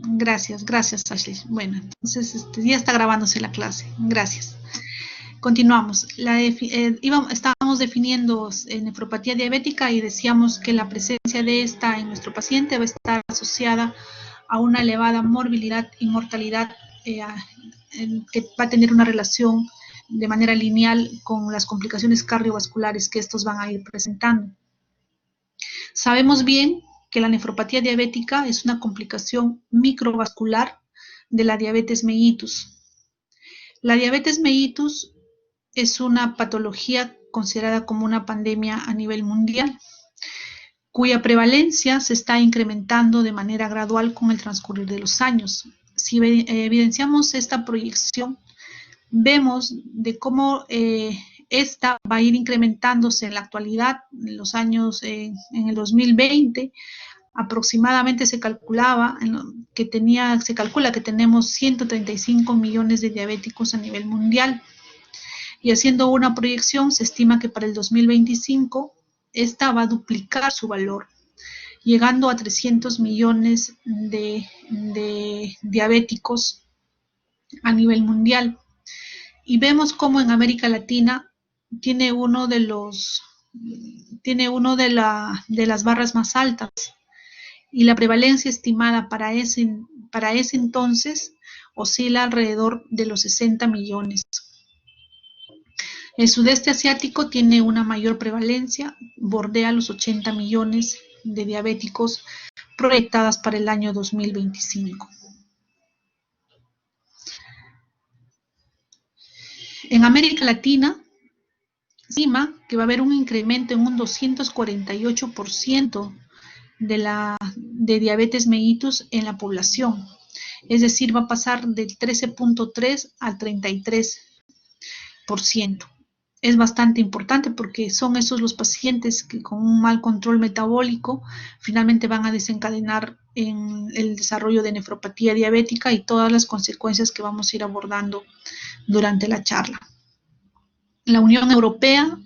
Gracias, Ashley. Bueno, entonces ya está grabándose la clase. Gracias. Continuamos. Estábamos definiendo nefropatía diabética y decíamos que la presencia de esta en nuestro paciente va a estar asociada a una elevada morbilidad y mortalidad que va a tener una relación de manera lineal con las complicaciones cardiovasculares que estos van a ir presentando. Sabemos bien que la nefropatía diabética es una complicación microvascular de la diabetes mellitus. La diabetes mellitus es una patología considerada como una pandemia a nivel mundial, cuya prevalencia se está incrementando de manera gradual con el transcurrir de los años. Si evidenciamos esta proyección, vemos de cómo esta va a ir incrementándose en la actualidad, en los años, en el 2020, aproximadamente se calcula que tenemos 135 millones de diabéticos a nivel mundial. Y haciendo una proyección, se estima que para el 2025 esta va a duplicar su valor, llegando a 300 millones de diabéticos a nivel mundial. Y vemos cómo en América Latina tiene una de las barras más altas, y la prevalencia estimada para ese entonces oscila alrededor de los 60 millones. El sudeste asiático tiene una mayor prevalencia, bordea los 80 millones de diabéticos proyectadas para el año 2025. En América Latina, se estima que va a haber un incremento en un 248% de diabetes mellitus en la población. Es decir, va a pasar del 13.3 al 33%. Es bastante importante porque son esos los pacientes que con un mal control metabólico finalmente van a desencadenar en el desarrollo de nefropatía diabética y todas las consecuencias que vamos a ir abordando durante la charla. La Unión Europea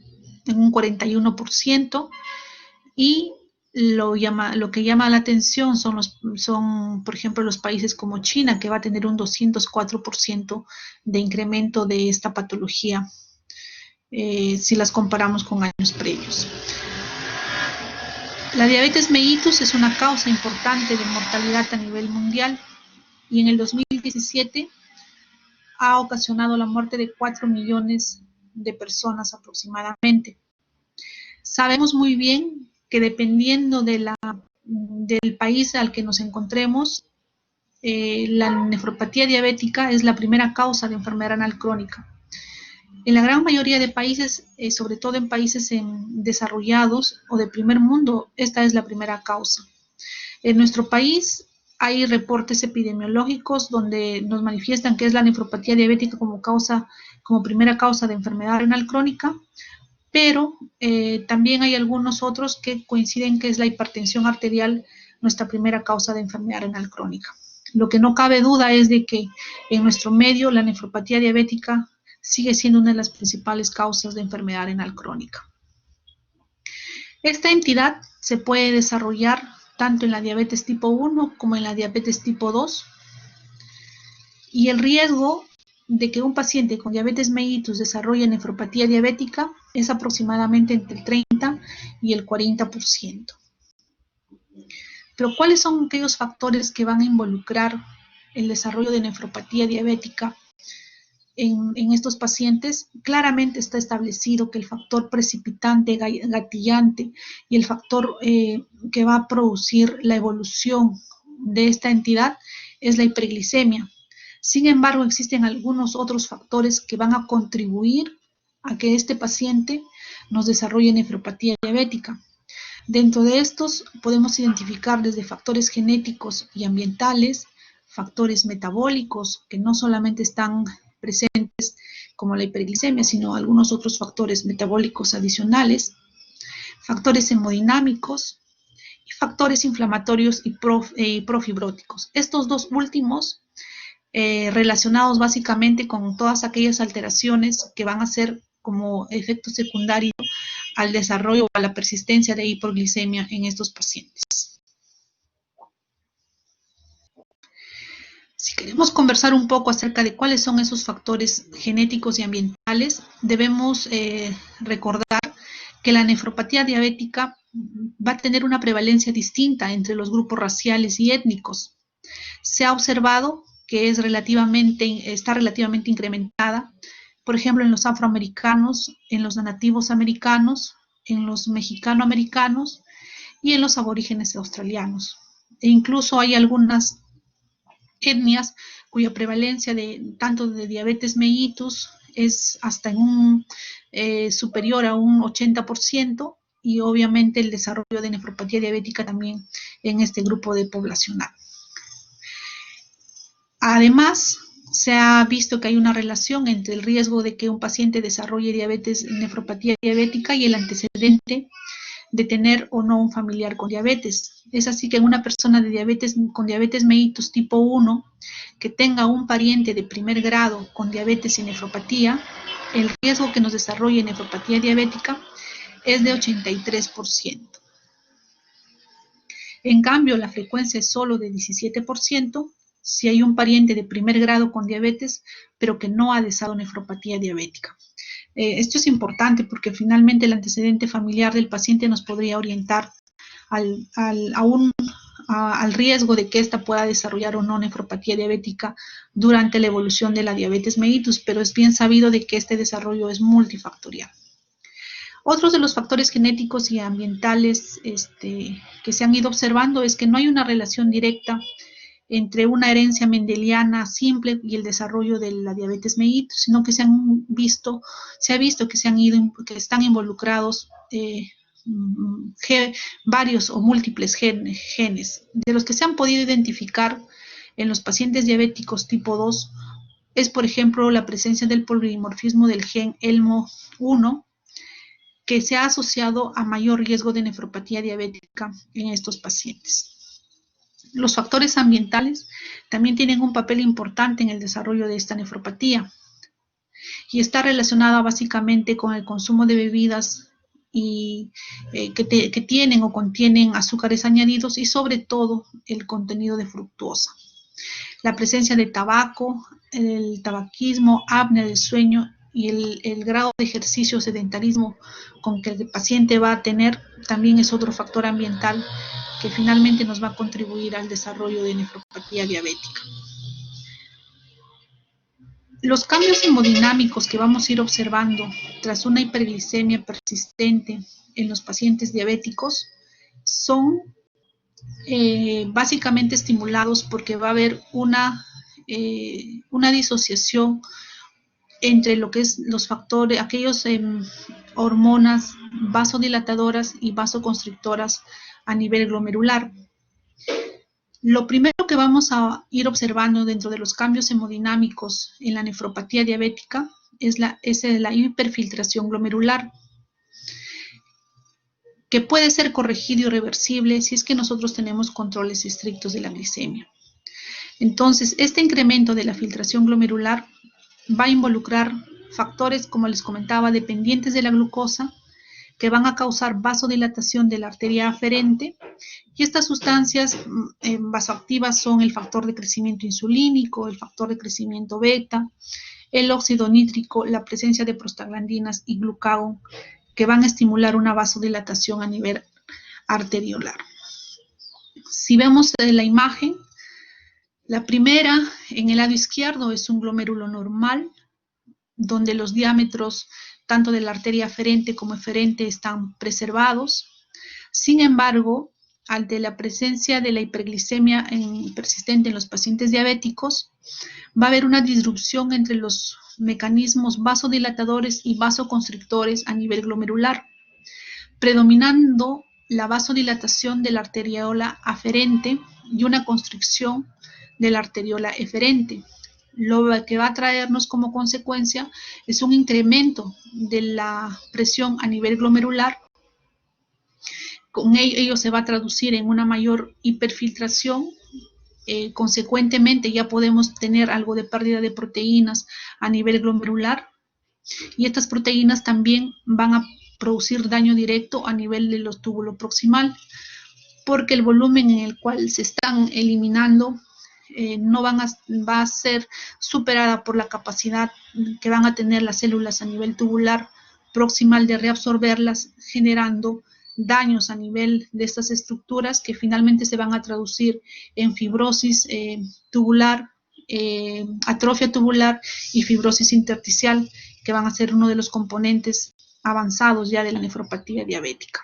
en un 41%, y lo que llama la atención son, por ejemplo, los países como China, que va a tener un 204% de incremento de esta patología si las comparamos con años previos. La diabetes mellitus es una causa importante de mortalidad a nivel mundial, y en el 2017 ha ocasionado la muerte de 4 millones de personas aproximadamente. Sabemos muy bien que dependiendo del país al que nos encontremos, la nefropatía diabética es la primera causa de enfermedad renal crónica. En la gran mayoría de países, sobre todo en países desarrollados o de primer mundo, esta es la primera causa. En nuestro país hay reportes epidemiológicos donde nos manifiestan que es la nefropatía diabética como primera causa de enfermedad renal crónica, pero también hay algunos otros que coinciden que es la hipertensión arterial nuestra primera causa de enfermedad renal crónica. Lo que no cabe duda es de que en nuestro medio la nefropatía diabética sigue siendo una de las principales causas de enfermedad renal crónica. Esta entidad se puede desarrollar tanto en la diabetes tipo 1 como en la diabetes tipo 2, y el riesgo de que un paciente con diabetes mellitus desarrolle nefropatía diabética es aproximadamente entre el 30 y el 40%. Pero ¿cuáles son aquellos factores que van a involucrar el desarrollo de nefropatía diabética en estos pacientes? Claramente está establecido que el factor precipitante, gatillante y el factor que va a producir la evolución de esta entidad es la hiperglicemia. Sin embargo, existen algunos otros factores que van a contribuir a que este paciente nos desarrolle nefropatía diabética. Dentro de estos podemos identificar desde factores genéticos y ambientales, factores metabólicos que no solamente están presentes como la hiperglicemia, sino algunos otros factores metabólicos adicionales, factores hemodinámicos y factores inflamatorios y profibróticos. Estos dos últimos relacionados básicamente con todas aquellas alteraciones que van a ser como efecto secundario al desarrollo o a la persistencia de hipoglicemia en estos pacientes. queremos conversar un poco acerca de cuáles son esos factores genéticos y ambientales, debemos recordar que la nefropatía diabética va a tener una prevalencia distinta entre los grupos raciales y étnicos. Se ha observado que está relativamente incrementada, por ejemplo, en los afroamericanos, en los nativos americanos, en los mexicanoamericanos y en los aborígenes australianos. E incluso hay algunas etnias cuya prevalencia tanto de diabetes mellitus es hasta superior a un 80%, y obviamente el desarrollo de nefropatía diabética también en este grupo de poblacional. Además, se ha visto que hay una relación entre el riesgo de que un paciente desarrolle nefropatía diabética y el antecedente de tener o no un familiar con diabetes. Es así que en una persona con diabetes mellitus tipo 1, que tenga un pariente de primer grado con diabetes y nefropatía, el riesgo que nos desarrolle nefropatía diabética es de 83%. En cambio, la frecuencia es solo de 17% si hay un pariente de primer grado con diabetes, pero que no ha desarrollado nefropatía diabética. Esto es importante porque finalmente el antecedente familiar del paciente nos podría orientar al riesgo de que ésta pueda desarrollar o no nefropatía diabética durante la evolución de la diabetes mellitus, pero es bien sabido de que este desarrollo es multifactorial. Otros de los factores genéticos y ambientales que se han ido observando es que no hay una relación directa entre una herencia mendeliana simple y el desarrollo de la diabetes mellitus, sino que se ha visto que están involucrados varios o múltiples genes. De los que se han podido identificar en los pacientes diabéticos tipo 2 es, por ejemplo, la presencia del polimorfismo del gen ELMO1, que se ha asociado a mayor riesgo de nefropatía diabética en estos pacientes. Los factores ambientales también tienen un papel importante en el desarrollo de esta nefropatía y está relacionada básicamente con el consumo de bebidas que tienen o contienen azúcares añadidos y sobre todo el contenido de fructuosa. La presencia de tabaco, el tabaquismo, apnea del sueño y el grado de ejercicio o sedentarismo con que el paciente va a tener también es otro factor ambiental que finalmente nos va a contribuir al desarrollo de nefropatía diabética. Los cambios hemodinámicos que vamos a ir observando tras una hiperglicemia persistente en los pacientes diabéticos son básicamente estimulados porque va a haber una disociación entre lo que es los factores, aquellos hormonas vasodilatadoras y vasoconstrictoras a nivel glomerular. Lo primero que vamos a ir observando dentro de los cambios hemodinámicos en la nefropatía diabética es la hiperfiltración glomerular, que puede ser corregido y reversible si es que nosotros tenemos controles estrictos de la glicemia. Entonces, este incremento de la filtración glomerular va a involucrar factores, como les comentaba, dependientes de la glucosa, que van a causar vasodilatación de la arteria aferente, y estas sustancias vasoactivas son el factor de crecimiento insulínico, el factor de crecimiento beta, el óxido nítrico, la presencia de prostaglandinas y glucagón, que van a estimular una vasodilatación a nivel arteriolar. Si vemos la imagen, la primera en el lado izquierdo es un glomérulo normal, donde los diámetros tanto de la arteria aferente como eferente están preservados. Sin embargo, ante la presencia de la hiperglicemia persistente en los pacientes diabéticos, va a haber una disrupción entre los mecanismos vasodilatadores y vasoconstrictores a nivel glomerular, predominando la vasodilatación de la arteriola aferente y una constricción de la arteriola eferente. Lo que va a traernos como consecuencia es un incremento de la presión a nivel glomerular. Con ello se va a traducir en una mayor hiperfiltración. Consecuentemente ya podemos tener algo de pérdida de proteínas a nivel glomerular, y estas proteínas también van a producir daño directo a nivel de los túbulos proximal, porque el volumen en el cual se están eliminando va a ser superada por la capacidad que van a tener las células a nivel tubular proximal de reabsorberlas, generando daños a nivel de estas estructuras que finalmente se van a traducir en fibrosis tubular, atrofia tubular y fibrosis intersticial, que van a ser uno de los componentes avanzados ya de la nefropatía diabética.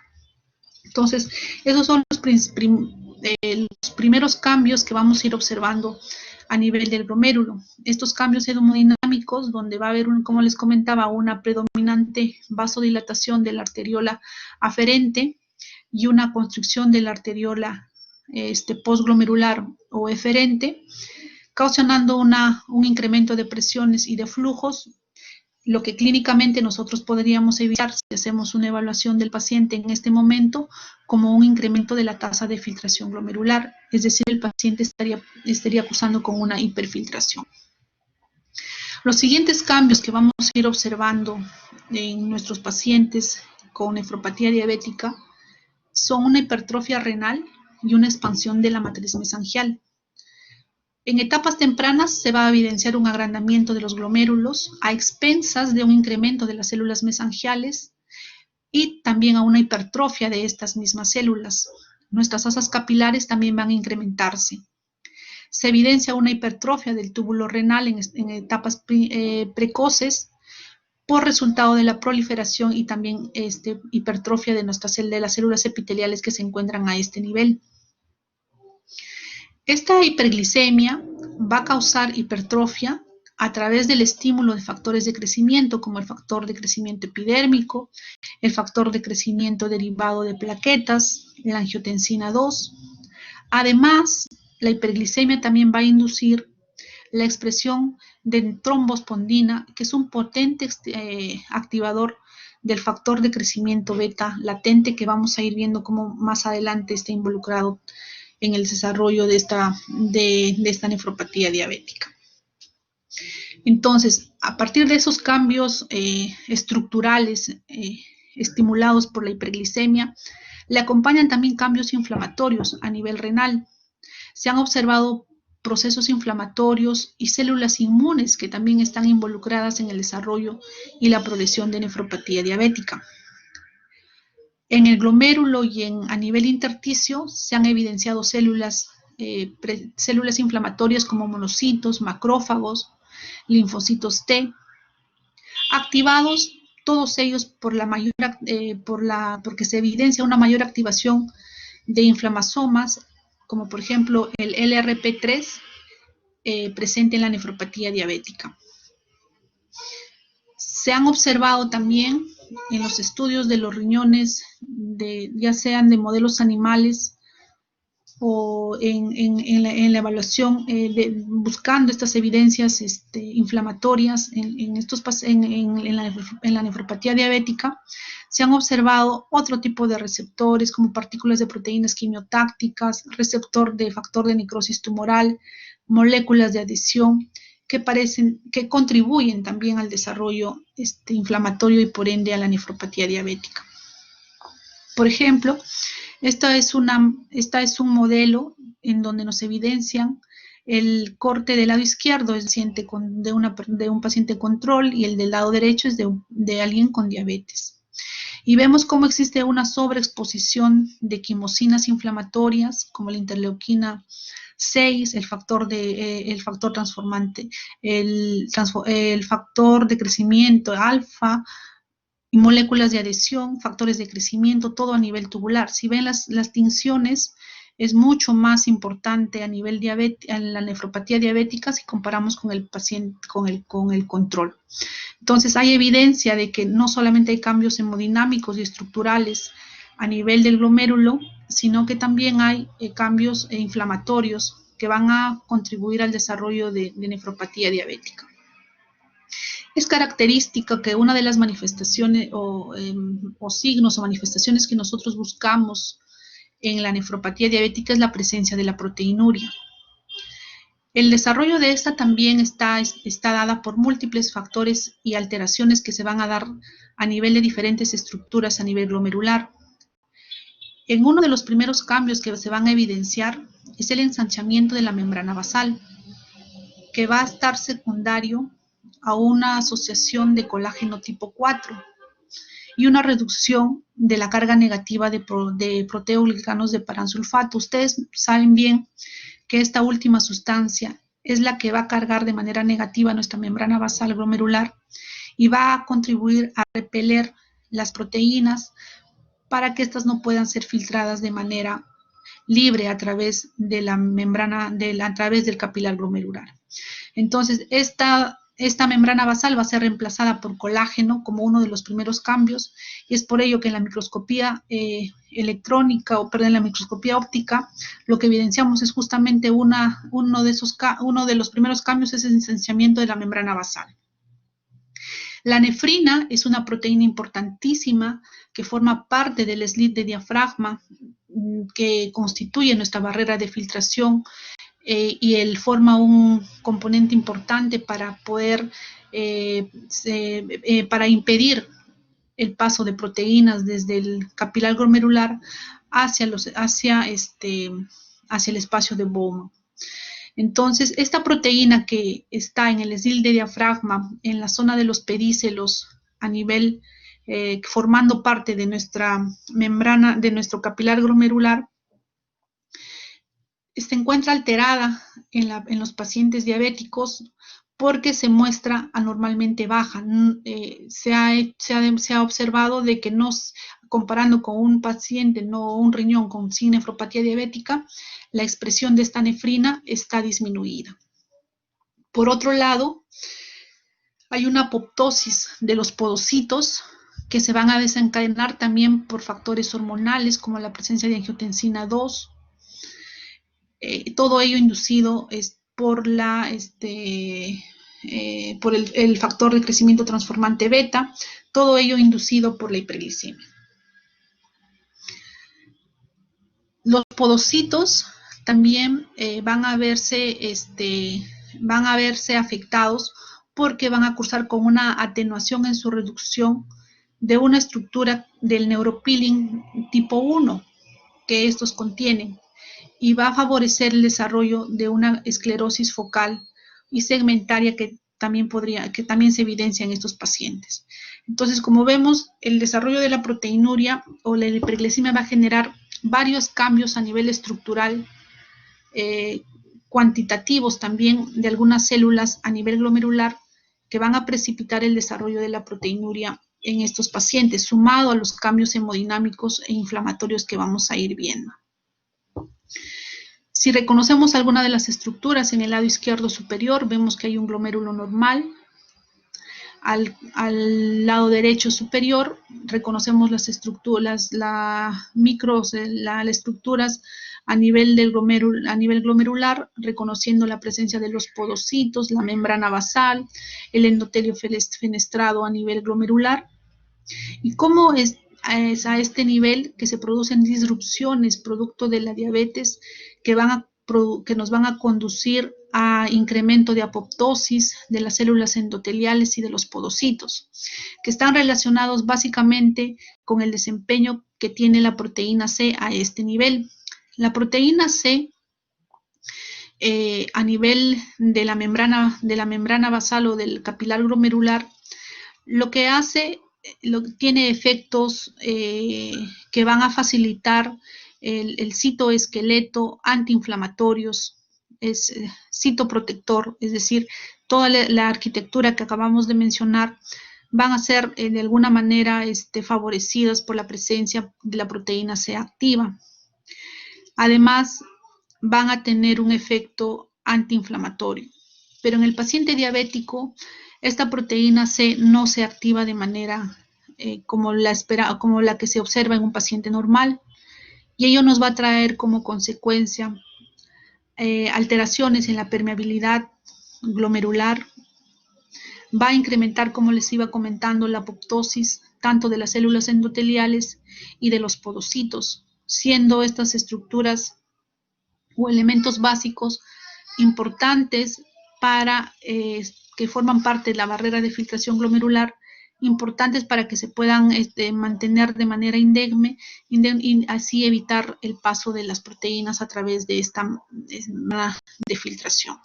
Entonces, esos son los primeros cambios que vamos a ir observando a nivel del glomérulo. Estos cambios hemodinámicos, donde va a haber, como les comentaba, una predominante vasodilatación de la arteriola aferente y una constricción de la arteriola postglomerular o eferente, causando un incremento de presiones y de flujos, lo que clínicamente nosotros podríamos evitar si hacemos una evaluación del paciente en este momento como un incremento de la tasa de filtración glomerular, es decir, el paciente estaría cursando con una hiperfiltración. Los siguientes cambios que vamos a ir observando en nuestros pacientes con nefropatía diabética son una hipertrofia renal y una expansión de la matriz mesangial. En etapas tempranas se va a evidenciar un agrandamiento de los glomérulos a expensas de un incremento de las células mesangiales y también a una hipertrofia de estas mismas células. Nuestras asas capilares también van a incrementarse. Se evidencia una hipertrofia del túbulo renal en etapas precoces por resultado de la proliferación y también hipertrofia de las células epiteliales que se encuentran a este nivel. Esta hiperglicemia va a causar hipertrofia a través del estímulo de factores de crecimiento, como el factor de crecimiento epidérmico, el factor de crecimiento derivado de plaquetas, la angiotensina 2. Además, la hiperglicemia también va a inducir la expresión de trombospondina, que es un potente activador del factor de crecimiento beta latente, que vamos a ir viendo cómo más adelante está involucrado en el desarrollo de esta nefropatía diabética. Entonces, a partir de esos cambios estructurales estimulados por la hiperglicemia, le acompañan también cambios inflamatorios a nivel renal. Se han observado procesos inflamatorios y células inmunes que también están involucradas en el desarrollo y la progresión de nefropatía diabética. En el glomérulo y a nivel intersticio se han evidenciado células inflamatorias como monocitos, macrófagos, linfocitos T, activados todos ellos porque se evidencia una mayor activación de inflamasomas, como por ejemplo el LRP3 presente en la nefropatía diabética. Se han observado también en los estudios de los riñones, ya sean de modelos animales o en la evaluación buscando estas evidencias inflamatorias en la nefropatía diabética, se han observado otro tipo de receptores como partículas de proteínas quimiotácticas, receptor de factor de necrosis tumoral, moléculas de adhesión que contribuyen también al desarrollo inflamatorio y por ende a la nefropatía diabética. Por ejemplo, esta es un modelo en donde nos evidencian el corte del lado izquierdo es de un paciente control y el del lado derecho es de alguien con diabetes. Y vemos cómo existe una sobreexposición de quimosinas inflamatorias como la interleuquina 6, el factor transformante, el factor de crecimiento alfa, y moléculas de adhesión, factores de crecimiento, todo a nivel tubular. Si ven las tinciones, es mucho más importante a nivel en la nefropatía diabética si comparamos con el paciente, con el control. Entonces, hay evidencia de que no solamente hay cambios hemodinámicos y estructurales a nivel del glomérulo, sino que también hay cambios inflamatorios que van a contribuir al desarrollo de nefropatía diabética. Es característica que una de las manifestaciones o signos o manifestaciones que nosotros buscamos en la nefropatía diabética es la presencia de la proteinuria. El desarrollo de esta también está dada por múltiples factores y alteraciones que se van a dar a nivel de diferentes estructuras a nivel glomerular. En uno de los primeros cambios que se van a evidenciar es el ensanchamiento de la membrana basal, que va a estar secundario a una asociación de colágeno tipo 4 y una reducción de la carga negativa de proteoglicanos de paransulfato. Ustedes saben bien que esta última sustancia es la que va a cargar de manera negativa nuestra membrana basal glomerular y va a contribuir a repeler las proteínas para que éstas no puedan ser filtradas de manera libre a través de la membrana, a través del capilar glomerular. Entonces, esta membrana basal va a ser reemplazada por colágeno como uno de los primeros cambios, y es por ello que en la microscopía electrónica, en la microscopía óptica, lo que evidenciamos es justamente uno de los primeros cambios es el ensanchamiento de la membrana basal. La nefrina es una proteína importantísima que forma parte del slit de diafragma, que constituye nuestra barrera de filtración, y él forma un componente importante para poder, para impedir el paso de proteínas desde el capilar glomerular hacia el espacio de Bowman. Entonces, esta proteína que está en el slit de diafragma, en la zona de los pedícelos, a nivel, formando parte de nuestra membrana, de nuestro capilar glomerular, se encuentra alterada en los pacientes diabéticos porque se muestra anormalmente baja. Se ha observado de que comparando con un paciente, no un riñón sin nefropatía diabética, la expresión de esta nefrina está disminuida. Por otro lado, hay una apoptosis de los podocitos que se van a desencadenar también por factores hormonales como la presencia de angiotensina 2. Todo ello inducido por el factor de crecimiento transformante beta, todo ello inducido por la hiperglicemia. Los podocitos también van a verse afectados porque van a cursar con una atenuación en su reducción de una estructura del neuropilin tipo 1 que estos contienen, y va a favorecer el desarrollo de una esclerosis focal y segmentaria que también se evidencia en estos pacientes. Entonces, como vemos, el desarrollo de la proteinuria o la hiperglicemia va a generar varios cambios a nivel estructural, cuantitativos también de algunas células a nivel glomerular, que van a precipitar el desarrollo de la proteinuria en estos pacientes, sumado a los cambios hemodinámicos e inflamatorios que vamos a ir viendo. Si reconocemos alguna de las estructuras en el lado izquierdo superior, vemos que hay un glomérulo normal. Al lado derecho superior reconocemos las estructuras, las estructuras a nivel glomerular, reconociendo la presencia de los podocitos, la membrana basal, el endotelio fenestrado a nivel glomerular. Y cómo es a este nivel que se producen disrupciones producto de la diabetes que nos van a conducir a incremento de apoptosis de las células endoteliales y de los podocitos, que están relacionados básicamente con el desempeño que tiene la proteína C a este nivel. La proteína C, a nivel de la membrana basal o del capilar glomerular, lo que hace, tiene efectos que van a facilitar el citoesqueleto antiinflamatorios, es citoprotector, es decir, toda la arquitectura que acabamos de mencionar van a ser de alguna manera favorecidas por la presencia de la proteína C activa. Además, van a tener un efecto antiinflamatorio. Pero en el paciente diabético, esta proteína C no se activa de manera como la que se observa en un paciente normal, y ello nos va a traer como consecuencia alteraciones en la permeabilidad glomerular. Va a incrementar, como les iba comentando, la apoptosis tanto de las células endoteliales y de los podocitos, siendo estas estructuras o elementos básicos importantes para que forman parte de la barrera de filtración glomerular importantes para que se puedan mantener de manera indemne y así evitar el paso de las proteínas a través de esta de filtración.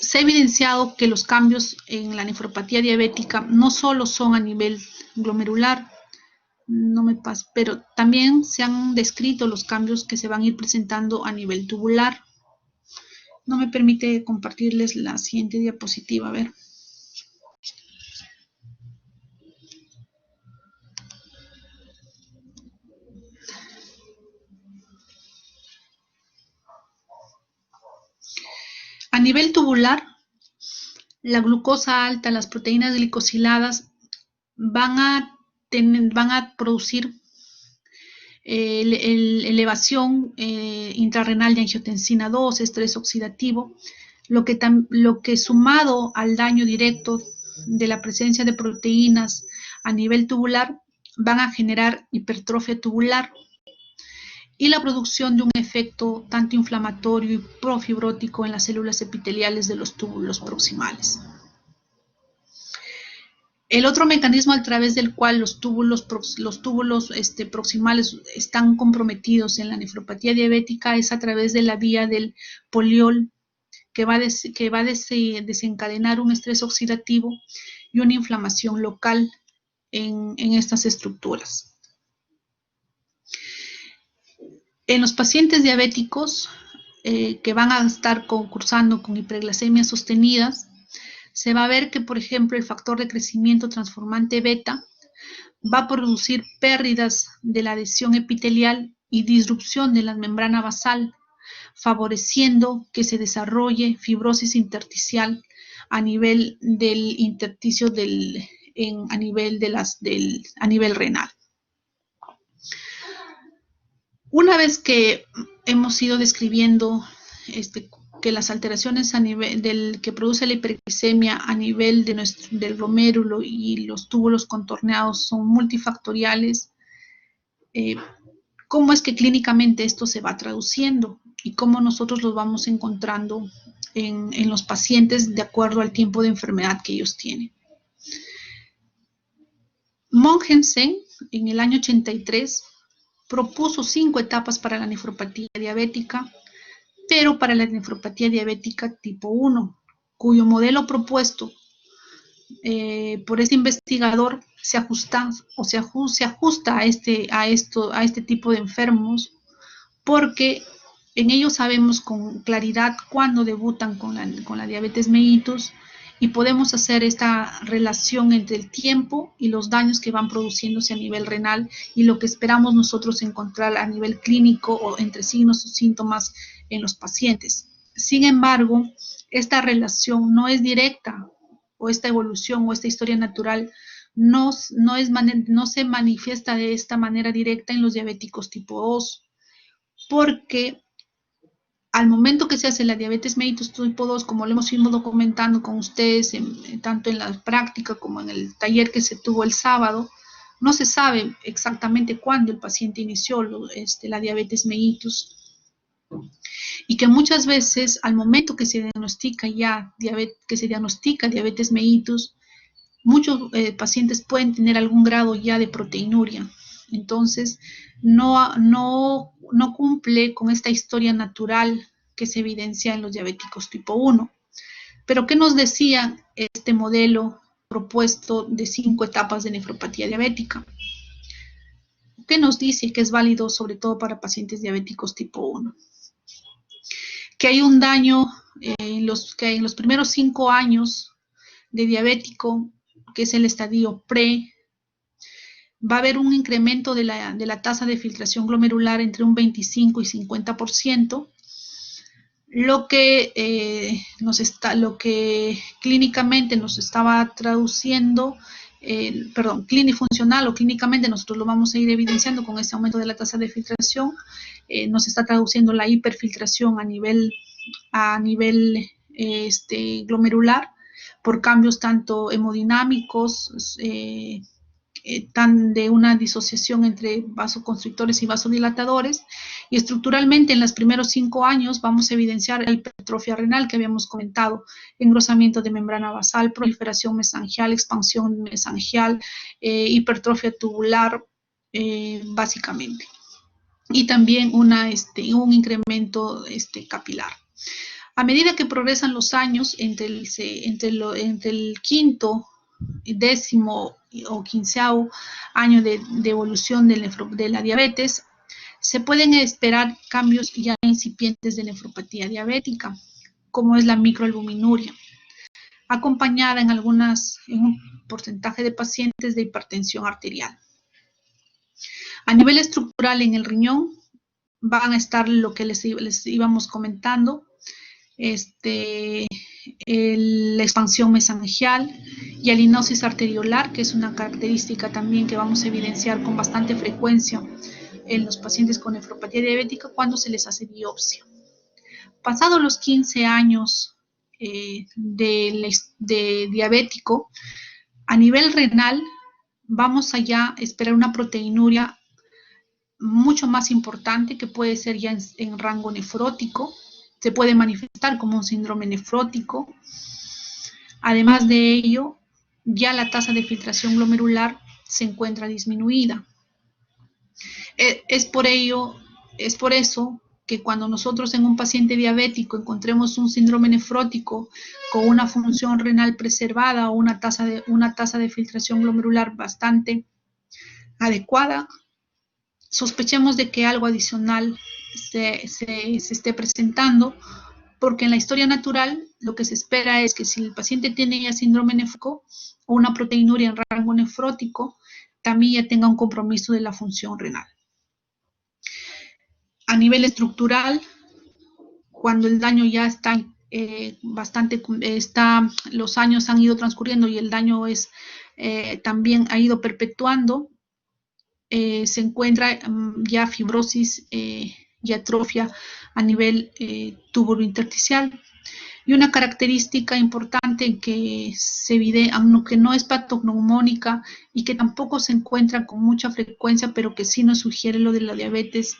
Se ha evidenciado que los cambios en la nefropatía diabética no solo son a nivel glomerular, pero también se han descrito los cambios que se van a ir presentando a nivel tubular. No me permite compartirles la siguiente diapositiva, a ver. A nivel tubular, la glucosa alta, las proteínas glicosiladas van a producir elevación intrarrenal de angiotensina 2, estrés oxidativo, lo que sumado al daño directo de la presencia de proteínas a nivel tubular van a generar hipertrofia tubular y la producción de un efecto tanto inflamatorio y profibrótico en las células epiteliales de los túbulos proximales. El otro mecanismo a través del cual los túbulos proximales están comprometidos en la nefropatía diabética es a través de la vía del poliol, que va a desencadenar un estrés oxidativo y una inflamación local en estas estructuras. En los pacientes diabéticos que van a estar cursando con hiperglicemias sostenidas, se va a ver que, por ejemplo, el factor de crecimiento transformante beta va a producir pérdidas de la adhesión epitelial y disrupción de la membrana basal, favoreciendo que se desarrolle fibrosis intersticial a nivel del intersticio a nivel renal. Una vez que hemos ido describiendo que las alteraciones a nivel que produce la hiperglicemia a nivel del glomérulo y los túbulos contorneados son multifactoriales, ¿cómo es que clínicamente esto se va traduciendo? Y cómo nosotros los vamos encontrando en los pacientes de acuerdo al tiempo de enfermedad que ellos tienen. Mogensen, en el año 83, propuso 5 etapas para la nefropatía diabética, pero para la nefropatía diabética tipo 1, cuyo modelo propuesto por este investigador se ajusta a este tipo de enfermos, porque en ellos sabemos con claridad cuándo debutan con la diabetes mellitus y podemos hacer esta relación entre el tiempo y los daños que van produciéndose a nivel renal y lo que esperamos nosotros encontrar a nivel clínico o entre signos o síntomas en los pacientes. Sin embargo, esta relación no es directa, o esta evolución o esta historia natural no se manifiesta de esta manera directa en los diabéticos tipo 2, porque al momento que se hace la diabetes mellitus tipo 2, como lo hemos ido documentando con ustedes, tanto en la práctica como en el taller que se tuvo el sábado, no se sabe exactamente cuándo el paciente inició la diabetes mellitus. Y que muchas veces, al momento que se diagnostica diabetes mellitus, muchos pacientes pueden tener algún grado ya de proteinuria. Entonces, no cumple con esta historia natural que se evidencia en los diabéticos tipo 1. Pero, ¿qué nos decía este modelo propuesto de 5 etapas de nefropatía diabética? ¿Qué nos dice que es válido sobre todo para pacientes diabéticos tipo 1? Que hay un daño en los primeros 5 años de diabético, que es el estadio pre, va a haber un incremento de la tasa de filtración glomerular entre un 25 y 50%, lo que clínicamente nos estaba traduciendo, funcional o clínicamente nosotros lo vamos a ir evidenciando con ese aumento de la tasa de filtración, nos está traduciendo la hiperfiltración a nivel glomerular por cambios tanto hemodinámicos de una disociación entre vasoconstrictores y vasodilatadores, y estructuralmente en los primeros 5 años vamos a evidenciar la hipertrofia renal que habíamos comentado, engrosamiento de membrana basal, proliferación mesangial, expansión mesangial, hipertrofia tubular, básicamente, y también un incremento capilar. A medida que progresan los años, entre el quinto, décimo o quinceavo año de evolución de la diabetes, se pueden esperar cambios ya incipientes de nefropatía diabética, como es la microalbuminuria, acompañada en un porcentaje de pacientes de hipertensión arterial. A nivel estructural en el riñón van a estar lo que les íbamos comentando, la expansión mesangial y alinosis arteriolar, que es una característica también que vamos a evidenciar con bastante frecuencia en los pacientes con nefropatía diabética cuando se les hace biopsia. Pasados los 15 años de diabético, a nivel renal vamos a ya esperar una proteinuria mucho más importante, que puede ser ya en rango nefrótico, se puede manifestar como un síndrome nefrótico. Además de ello, ya la tasa de filtración glomerular se encuentra disminuida. Es por eso que cuando nosotros en un paciente diabético encontremos un síndrome nefrótico con una función renal preservada o una tasa de filtración glomerular bastante adecuada, sospechemos de que algo adicional se esté presentando, porque en la historia natural lo que se espera es que si el paciente tiene ya síndrome nefrótico o una proteinuria en rango nefrótico, también ya tenga un compromiso de la función renal. A nivel estructural, cuando el daño ya está los años han ido transcurriendo y el daño también ha ido perpetuando, se encuentra ya fibrosis y atrofia a nivel túbulo intersticial. Y una característica importante que aunque no es patognomónica y que tampoco se encuentra con mucha frecuencia, pero que sí nos sugiere lo de la diabetes,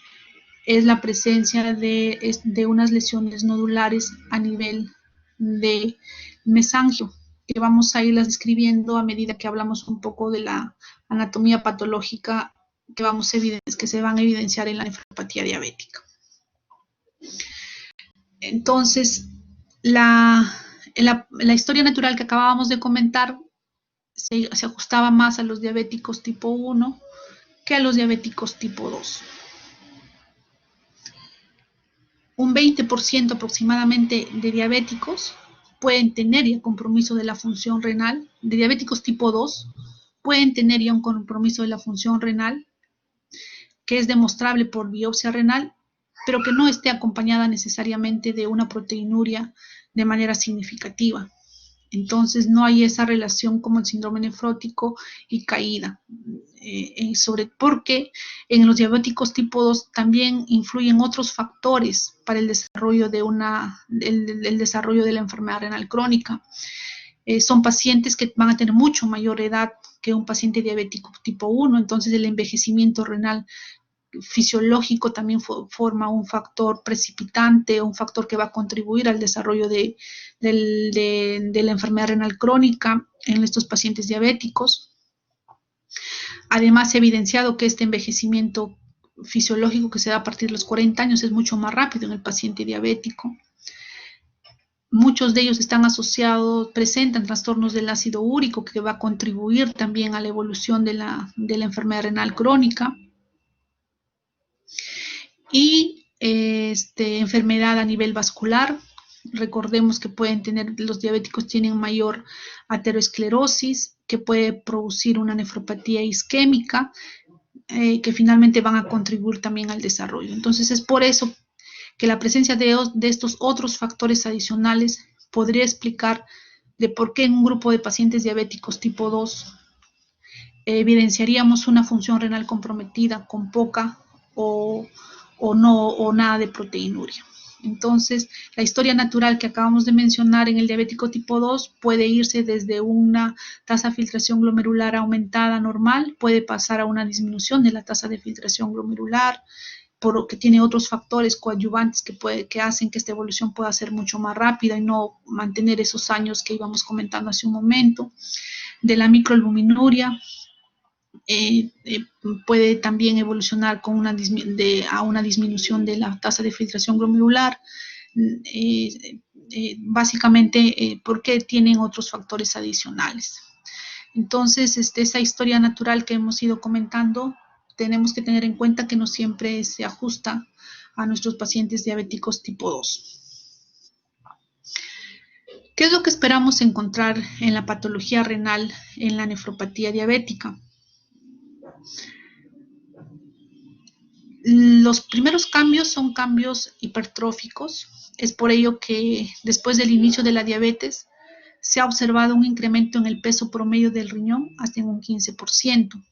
es la presencia de unas lesiones nodulares a nivel de mesangio, que vamos a irlas describiendo a medida que hablamos un poco de la anatomía patológica que se van a evidenciar en la nefropatía diabética. Entonces, la historia natural que acabábamos de comentar se ajustaba más a los diabéticos tipo 1 que a los diabéticos tipo 2. Un 20% aproximadamente de diabéticos pueden tener ya compromiso de la función renal, de diabéticos tipo 2 pueden tener ya un compromiso de la función renal, que es demostrable por biopsia renal, pero que no esté acompañada necesariamente de una proteinuria de manera significativa. Entonces no hay esa relación como el síndrome nefrótico y caída, porque en los diabéticos tipo 2 también influyen otros factores para el desarrollo de la enfermedad renal crónica. Son pacientes que van a tener mucho mayor edad que un paciente diabético tipo 1, entonces el envejecimiento renal fisiológico también forma un factor precipitante, un factor que va a contribuir al desarrollo de la enfermedad renal crónica en estos pacientes diabéticos. Además, se ha evidenciado que este envejecimiento fisiológico que se da a partir de los 40 años es mucho más rápido en el paciente diabético. Muchos de ellos presentan trastornos del ácido úrico, que va a contribuir también a la evolución de la enfermedad renal crónica. Y enfermedad a nivel vascular, recordemos que los diabéticos tienen mayor aterosclerosis, que puede producir una nefropatía isquémica, que finalmente van a contribuir también al desarrollo. Entonces es por eso que la presencia de estos otros factores adicionales podría explicar de por qué en un grupo de pacientes diabéticos tipo 2 evidenciaríamos una función renal comprometida con poca o nada de proteinuria. Entonces, la historia natural que acabamos de mencionar en el diabético tipo 2 puede irse desde una tasa de filtración glomerular aumentada normal, puede pasar a una disminución de la tasa de filtración glomerular, porque tiene otros factores coadyuvantes que hacen que esta evolución pueda ser mucho más rápida y no mantener esos años que íbamos comentando hace un momento. De la microalbuminuria, puede también evolucionar con a una disminución de la tasa de filtración glomerular, básicamente porque tienen otros factores adicionales. Entonces, esa historia natural que hemos ido comentando, tenemos que tener en cuenta que no siempre se ajusta a nuestros pacientes diabéticos tipo 2. ¿Qué es lo que esperamos encontrar en la patología renal en la nefropatía diabética? Los primeros cambios son cambios hipertróficos. Es por ello que después del inicio de la diabetes se ha observado un incremento en el peso promedio del riñón hasta en un 15%.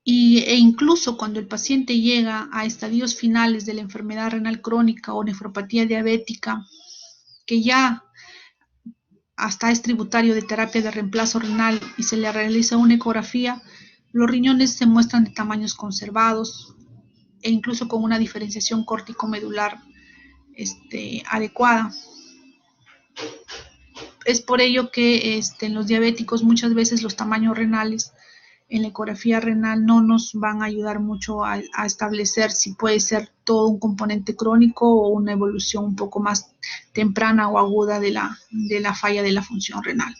E incluso cuando el paciente llega a estadios finales de la enfermedad renal crónica o nefropatía diabética, que ya hasta es tributario de terapia de reemplazo renal y se le realiza una ecografía, los riñones se muestran de tamaños conservados e incluso con una diferenciación córtico-medular adecuada. Es por ello que en los diabéticos muchas veces los tamaños renales en la ecografía renal no nos van a ayudar mucho a establecer si puede ser todo un componente crónico o una evolución un poco más temprana o aguda de la falla de la función renal.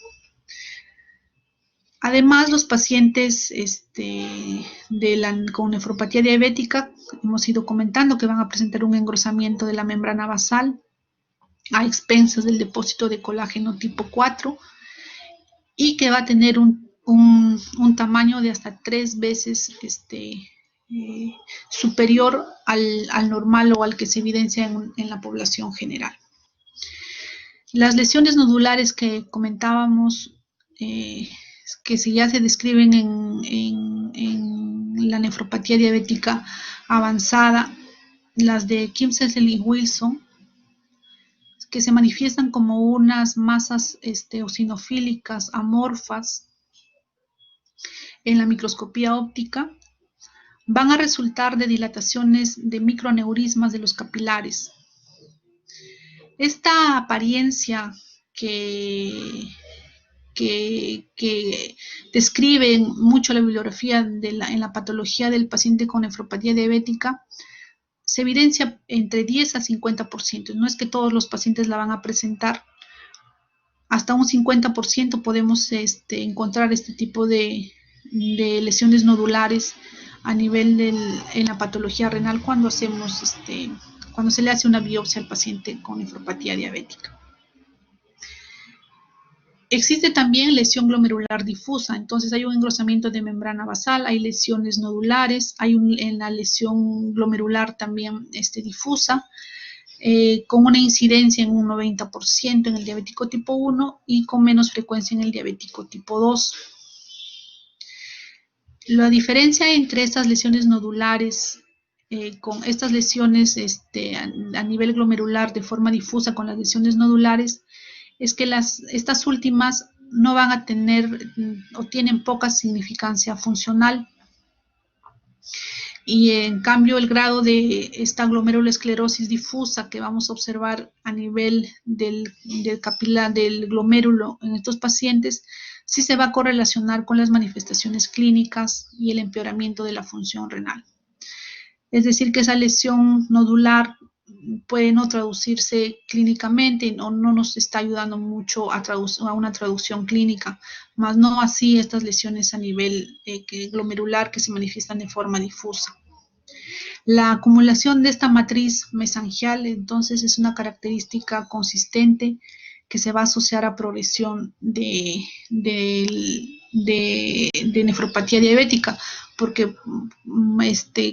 Además, los pacientes con nefropatía diabética, hemos ido comentando que van a presentar un engrosamiento de la membrana basal a expensas del depósito de colágeno tipo 4 y que va a tener un tamaño de hasta 3 veces superior al normal o al que se evidencia en la población general. Las lesiones nodulares que comentábamos, que ya se describen en la nefropatía diabética avanzada, las de Kimsel y Wilson, que se manifiestan como unas masas eosinofílicas amorfas en la microscopía óptica, van a resultar de dilataciones de microaneurismas de los capilares. Esta apariencia que describe mucho la bibliografía en la patología del paciente con nefropatía diabética se evidencia entre 10 a 50%. No es que todos los pacientes la van a presentar. Hasta un 50% podemos encontrar este tipo de lesiones nodulares a nivel en la patología renal cuando cuando se le hace una biopsia al paciente con nefropatía diabética. Existe también lesión glomerular difusa, entonces hay un engrosamiento de membrana basal, hay lesiones nodulares, hay en la lesión glomerular también difusa, con una incidencia en un 90% en el diabético tipo 1 y con menos frecuencia en el diabético tipo 2. La diferencia entre estas lesiones nodulares con estas lesiones a nivel glomerular de forma difusa con las lesiones nodulares es que estas últimas no van a tener o tienen poca significancia funcional. Y en cambio el grado de esta glomerulosclerosis difusa que vamos a observar a nivel del capilar, del glomérulo en estos pacientes, sí se va a correlacionar con las manifestaciones clínicas y el empeoramiento de la función renal. Es decir, que esa lesión nodular puede no traducirse clínicamente, no nos está ayudando mucho a una traducción clínica, más no así estas lesiones a nivel glomerular que se manifiestan de forma difusa. La acumulación de esta matriz mesangial, entonces, es una característica consistente que se va a asociar a progresión de nefropatía diabética, porque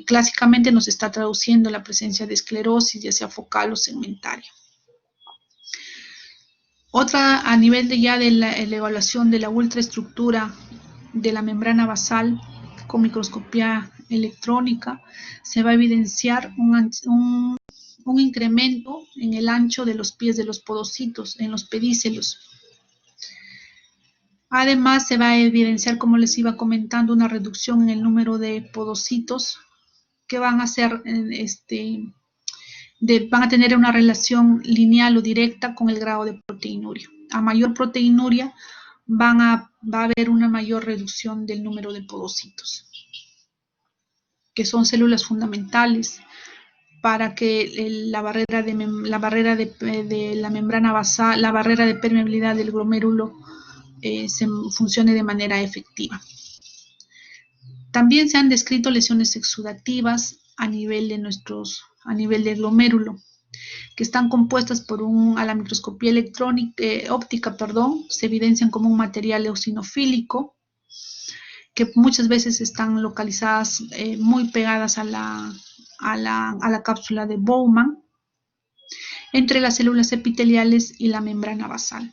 clásicamente nos está traduciendo la presencia de esclerosis, ya sea focal o segmentaria. Otra, a nivel de la evaluación de la ultraestructura de la membrana basal con microscopía electrónica, se va a evidenciar un incremento en el ancho de los pies de los podocitos, en los pedícelos. Además, se va a evidenciar, como les iba comentando, una reducción en el número de podocitos que van a ser, van a tener una relación lineal o directa con el grado de proteinuria. A mayor proteinuria, va a haber una mayor reducción del número de podocitos, que son células fundamentales para que la barrera de la membrana basal, la barrera de permeabilidad del glomérulo funcione de manera efectiva. También se han descrito lesiones exudativas a nivel del glomérulo, que están compuestas a la microscopía óptica, se evidencian como un material eosinofílico, que muchas veces están localizadas muy pegadas a la cápsula de Bowman, entre las células epiteliales y la membrana basal.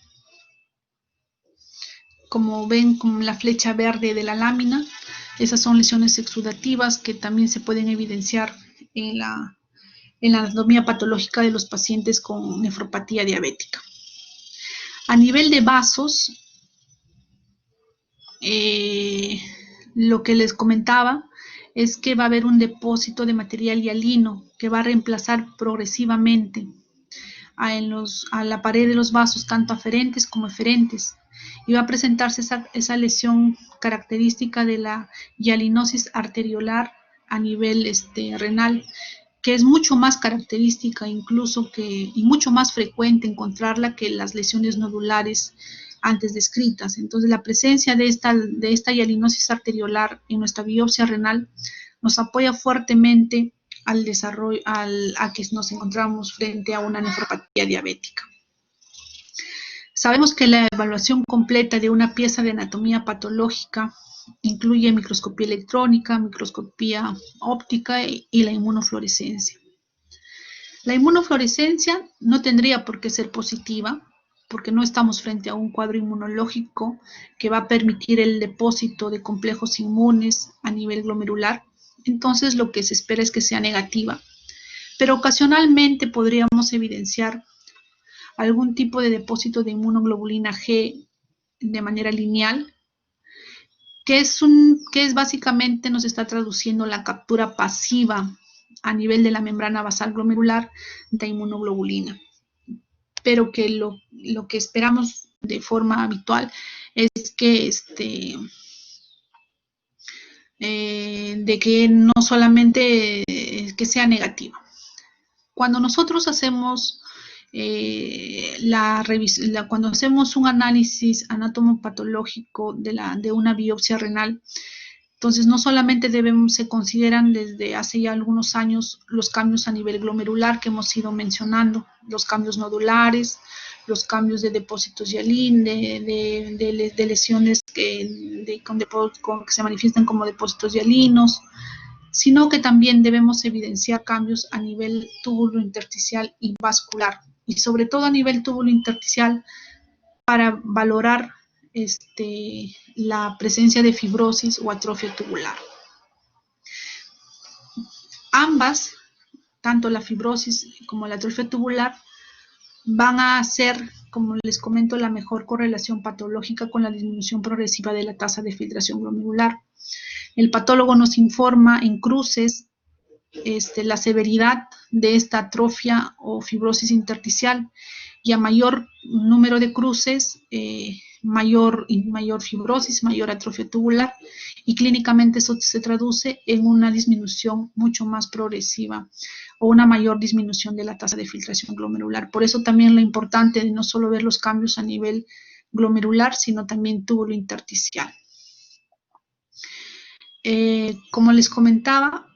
Como ven con la flecha verde de la lámina, esas son lesiones exudativas que también se pueden evidenciar en la anatomía patológica de los pacientes con nefropatía diabética. A nivel de vasos, lo que les comentaba es que va a haber un depósito de material hialino que va a reemplazar progresivamente a la pared de los vasos, tanto aferentes como eferentes, y va a presentarse esa lesión característica de la hialinosis arteriolar a nivel renal, que es mucho más característica incluso y mucho más frecuente encontrarla que las lesiones nodulares antes descritas. Entonces, la presencia de esta hialinosis arteriolar en nuestra biopsia renal nos apoya fuertemente al desarrollo, a que nos encontramos frente a una nefropatía diabética. Sabemos que la evaluación completa de una pieza de anatomía patológica incluye microscopía electrónica, microscopía óptica y la inmunofluorescencia. La inmunofluorescencia no tendría por qué ser positiva, porque no estamos frente a un cuadro inmunológico que va a permitir el depósito de complejos inmunes a nivel glomerular. Entonces, lo que se espera es que sea negativa, pero ocasionalmente podríamos evidenciar algún tipo de depósito de inmunoglobulina G de manera lineal, que es básicamente nos está traduciendo la captura pasiva a nivel de la membrana basal glomerular de inmunoglobulina, pero que lo que esperamos de forma habitual es que de que no solamente que sea negativa. Cuando nosotros hacemos cuando hacemos un análisis anatomopatológico de una biopsia renal, entonces no solamente se consideran desde hace ya algunos años los cambios a nivel glomerular que hemos ido mencionando, los cambios nodulares, los cambios de depósitos hialín, de lesiones que se manifiestan como depósitos hialinos, sino que también debemos evidenciar cambios a nivel túbulo intersticial y vascular, y sobre todo a nivel túbulo intersticial para valorar la presencia de fibrosis o atrofia tubular. Ambas, tanto la fibrosis como la atrofia tubular, van a hacer, como les comento, la mejor correlación patológica con la disminución progresiva de la tasa de filtración glomerular. El patólogo nos informa en cruces la severidad de esta atrofia o fibrosis intersticial, y a mayor número de cruces, mayor fibrosis, mayor atrofia tubular, y clínicamente eso se traduce en una disminución mucho más progresiva o una mayor disminución de la tasa de filtración glomerular. Por eso también lo importante de no solo ver los cambios a nivel glomerular, sino también túbulo intersticial. Como les comentaba,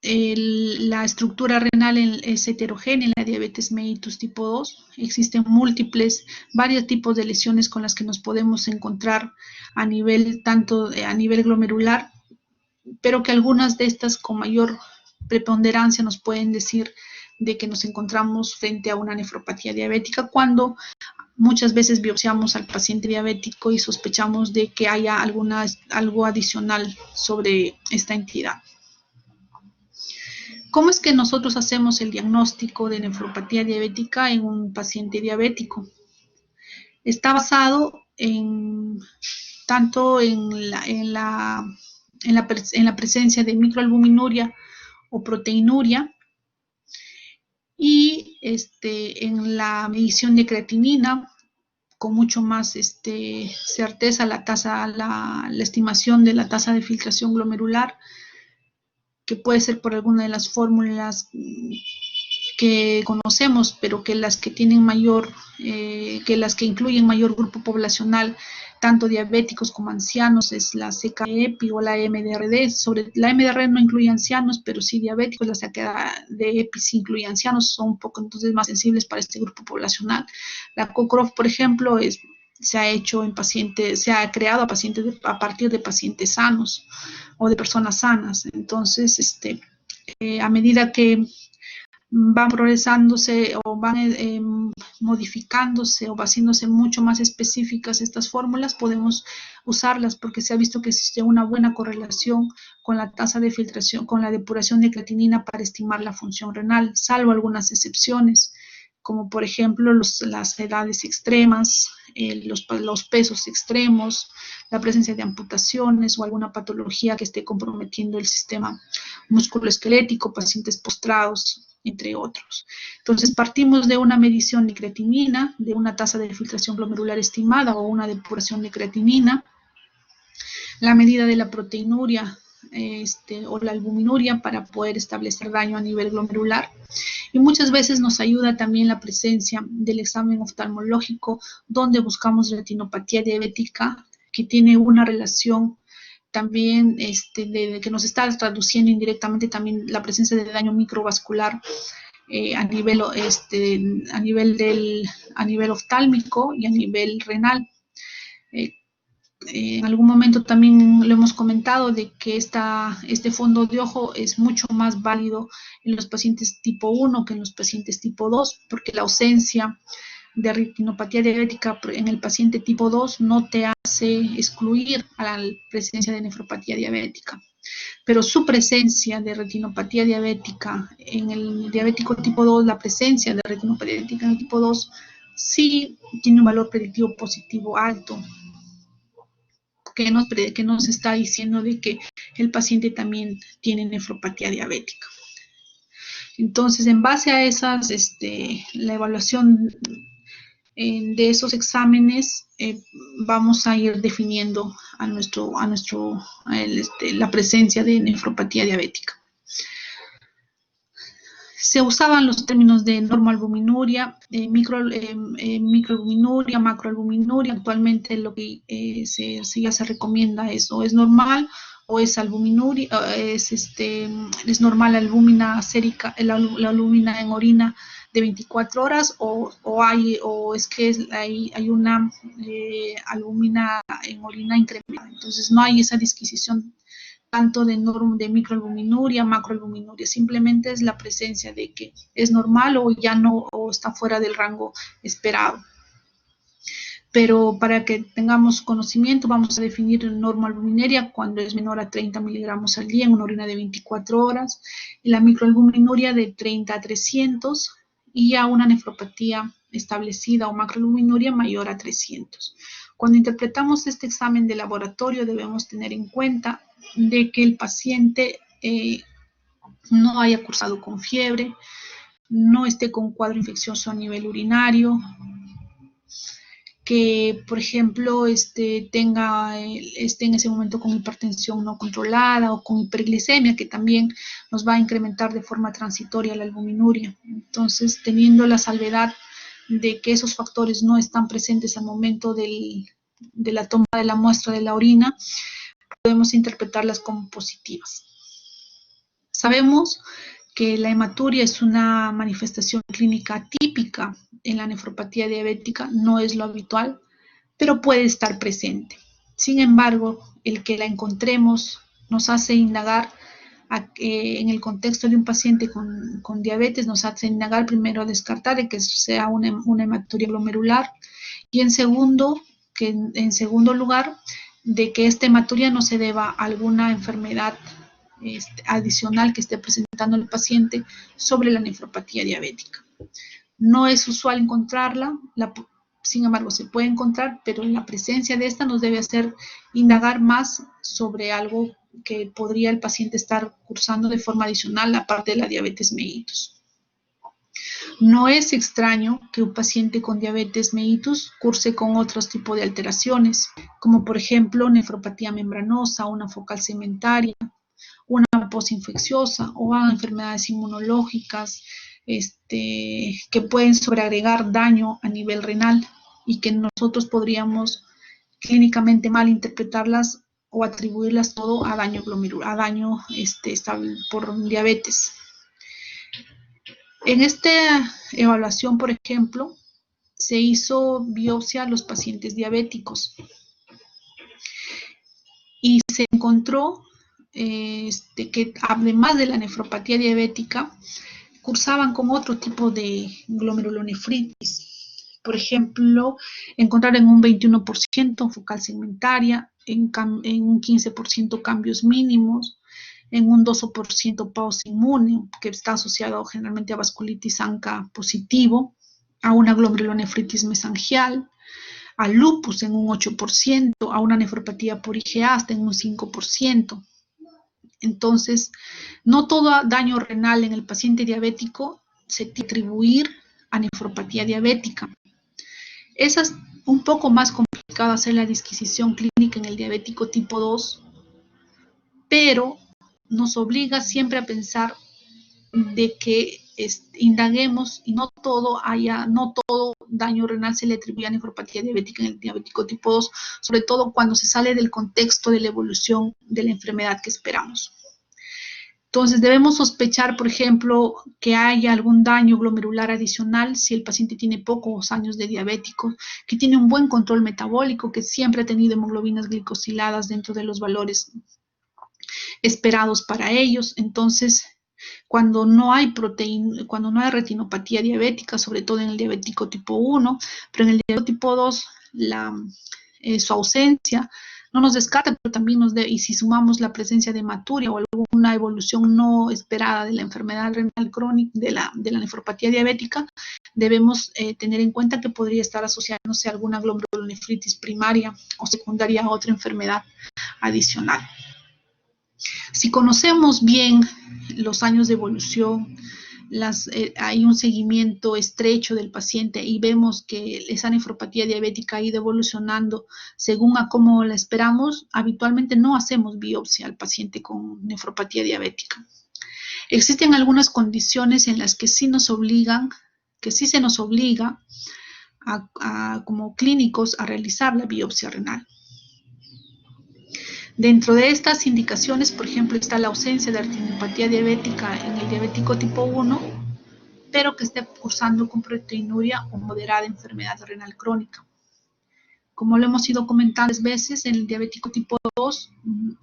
la estructura renal es heterogénea en la diabetes mellitus tipo 2. Existen varios tipos de lesiones con las que nos podemos encontrar a nivel glomerular, pero que algunas de estas con mayor preponderancia nos pueden decir de que nos encontramos frente a una nefropatía diabética, cuando muchas veces biopsiamos al paciente diabético y sospechamos de que haya algo adicional sobre esta entidad. ¿Cómo es que nosotros hacemos el diagnóstico de nefropatía diabética en un paciente diabético? Está basado tanto en la presencia de microalbuminuria o proteinuria y en la medición de creatinina, con mucho más certeza la estimación de la tasa de filtración glomerular, que puede ser por alguna de las fórmulas que conocemos, pero que las que tienen que las que incluyen mayor grupo poblacional, tanto diabéticos como ancianos, es la CK-EPI o la MDRD. Sobre la MDRD no incluye ancianos, pero sí diabéticos. La CK-EPI sí incluye ancianos, son un poco entonces más sensibles para este grupo poblacional. La CoCROF, por ejemplo, se ha hecho en pacientes, se ha creado a partir de pacientes sanos o de personas sanas. Entonces, a medida que van progresándose o van modificándose o va haciéndose mucho más específicas estas fórmulas, podemos usarlas porque se ha visto que existe una buena correlación con la tasa de filtración, con la depuración de creatinina para estimar la función renal, salvo algunas excepciones, como por ejemplo las edades extremas, los pesos extremos, la presencia de amputaciones o alguna patología que esté comprometiendo el sistema musculoesquelético, pacientes postrados, entre otros. Entonces, partimos de una medición de creatinina, de una tasa de filtración glomerular estimada o una depuración de creatinina, la medida de la proteinuria o la albuminuria para poder establecer daño a nivel glomerular. Y muchas veces nos ayuda también la presencia del examen oftalmológico, donde buscamos retinopatía diabética, que tiene una relación también que nos está traduciendo indirectamente también la presencia de daño microvascular a nivel oftálmico y a nivel renal. En algún momento también lo hemos comentado de que este fondo de ojo es mucho más válido en los pacientes tipo 1 que en los pacientes tipo 2, porque la ausencia de retinopatía diabética en el paciente tipo 2 no te hace excluir a la presencia de nefropatía diabética. Pero su presencia de retinopatía diabética en el diabético tipo 2, la presencia de retinopatía diabética en el tipo 2, sí tiene un valor predictivo positivo alto, que nos está diciendo de que el paciente también tiene nefropatía diabética. Entonces, en base a esas, la evaluación de esos exámenes, vamos a ir definiendo la presencia de nefropatía diabética. Se usaban los términos de normoalbuminuria, microalbuminuria, macroalbuminuria. Actualmente lo que ya se recomienda es o es normal o es albuminuria, es normal la albúmina sérica, la albúmina en orina de 24 horas o es que hay una albúmina en orina incrementada. Entonces no hay esa disquisición tanto de microalbuminuria, macroalbuminuria, simplemente es la presencia de que es normal o ya no, o está fuera del rango esperado. Pero para que tengamos conocimiento, vamos a definir normoalbuminuria cuando es menor a 30 miligramos al día en una orina de 24 horas, y la microalbuminuria de 30 a 300, y ya una nefropatía establecida o macroalbuminuria mayor a 300. Cuando interpretamos este examen de laboratorio, debemos tener en cuenta de que el paciente no haya cursado con fiebre, no esté con cuadro infeccioso a nivel urinario, que, por ejemplo, esté en ese momento con hipertensión no controlada o con hiperglicemia, que también nos va a incrementar de forma transitoria la albuminuria. Entonces, teniendo la salvedad de que esos factores no están presentes al momento de la toma de la muestra de la orina, podemos interpretarlas como positivas. Sabemos que la hematuria es una manifestación clínica típica en la nefropatía diabética, no es lo habitual, pero puede estar presente. Sin embargo, el que la encontremos nos hace indagar en el contexto de un paciente con diabetes, nos hace indagar primero a descartar de que sea una hematuria glomerular y en segundo lugar, de que esta hematuria no se deba a alguna enfermedad adicional que esté presentando el paciente sobre la nefropatía diabética. No es usual encontrarla, sin embargo se puede encontrar, pero la presencia de esta nos debe hacer indagar más sobre algo que podría el paciente estar cursando de forma adicional, aparte de la diabetes mellitus. No es extraño que un paciente con diabetes mellitus curse con otros tipos de alteraciones, como por ejemplo nefropatía membranosa, una focal segmentaria, una posinfecciosa o enfermedades inmunológicas que pueden sobreagregar daño a nivel renal y que nosotros podríamos clínicamente malinterpretarlas o atribuirlas todo a daño glomerular, a daño por diabetes. En esta evaluación, por ejemplo, se hizo biopsia a los pacientes diabéticos y se encontró que además de la nefropatía diabética, cursaban con otro tipo de glomerulonefritis. Por ejemplo, encontrar en un 21% focal segmentaria, en un 15% cambios mínimos, en un 12% paus inmune, que está asociado generalmente a vasculitis ANCA positivo, a una glomerulonefritis mesangial, a lupus en un 8%, a una nefropatía por IgA hasta en un 5%. Entonces, no todo daño renal en el paciente diabético se tiene que atribuir a nefropatía diabética. Esa es un poco más complicado hacer la disquisición clínica en el diabético tipo 2, pero nos obliga siempre a pensar de que indaguemos y no todo daño renal se le atribuye a nefropatía diabética en el diabético tipo 2, sobre todo cuando se sale del contexto de la evolución de la enfermedad que esperamos. Entonces, debemos sospechar, por ejemplo, que haya algún daño glomerular adicional si el paciente tiene pocos años de diabético, que tiene un buen control metabólico, que siempre ha tenido hemoglobinas glicosiladas dentro de los valores esperados para ellos. Entonces, cuando no hay retinopatía diabética, sobre todo en el diabético tipo 1, pero en el diabético tipo 2, su ausencia no nos descarta, pero también y si sumamos la presencia de hematuria o alguna evolución no esperada de la enfermedad renal crónica, de la nefropatía diabética, debemos tener en cuenta que podría estar asociándose a alguna glomerulonefritis primaria o secundaria a otra enfermedad adicional. Si conocemos bien los años de evolución, hay un seguimiento estrecho del paciente y vemos que esa nefropatía diabética ha ido evolucionando según a cómo la esperamos, habitualmente no hacemos biopsia al paciente con nefropatía diabética. Existen algunas condiciones en las que sí se nos obliga como clínicos a realizar la biopsia renal. Dentro de estas indicaciones, por ejemplo, está la ausencia de retinopatía diabética en el diabético tipo 1, pero que esté cursando con proteinuria o moderada enfermedad renal crónica. Como lo hemos ido comentando varias veces, en el diabético tipo 2,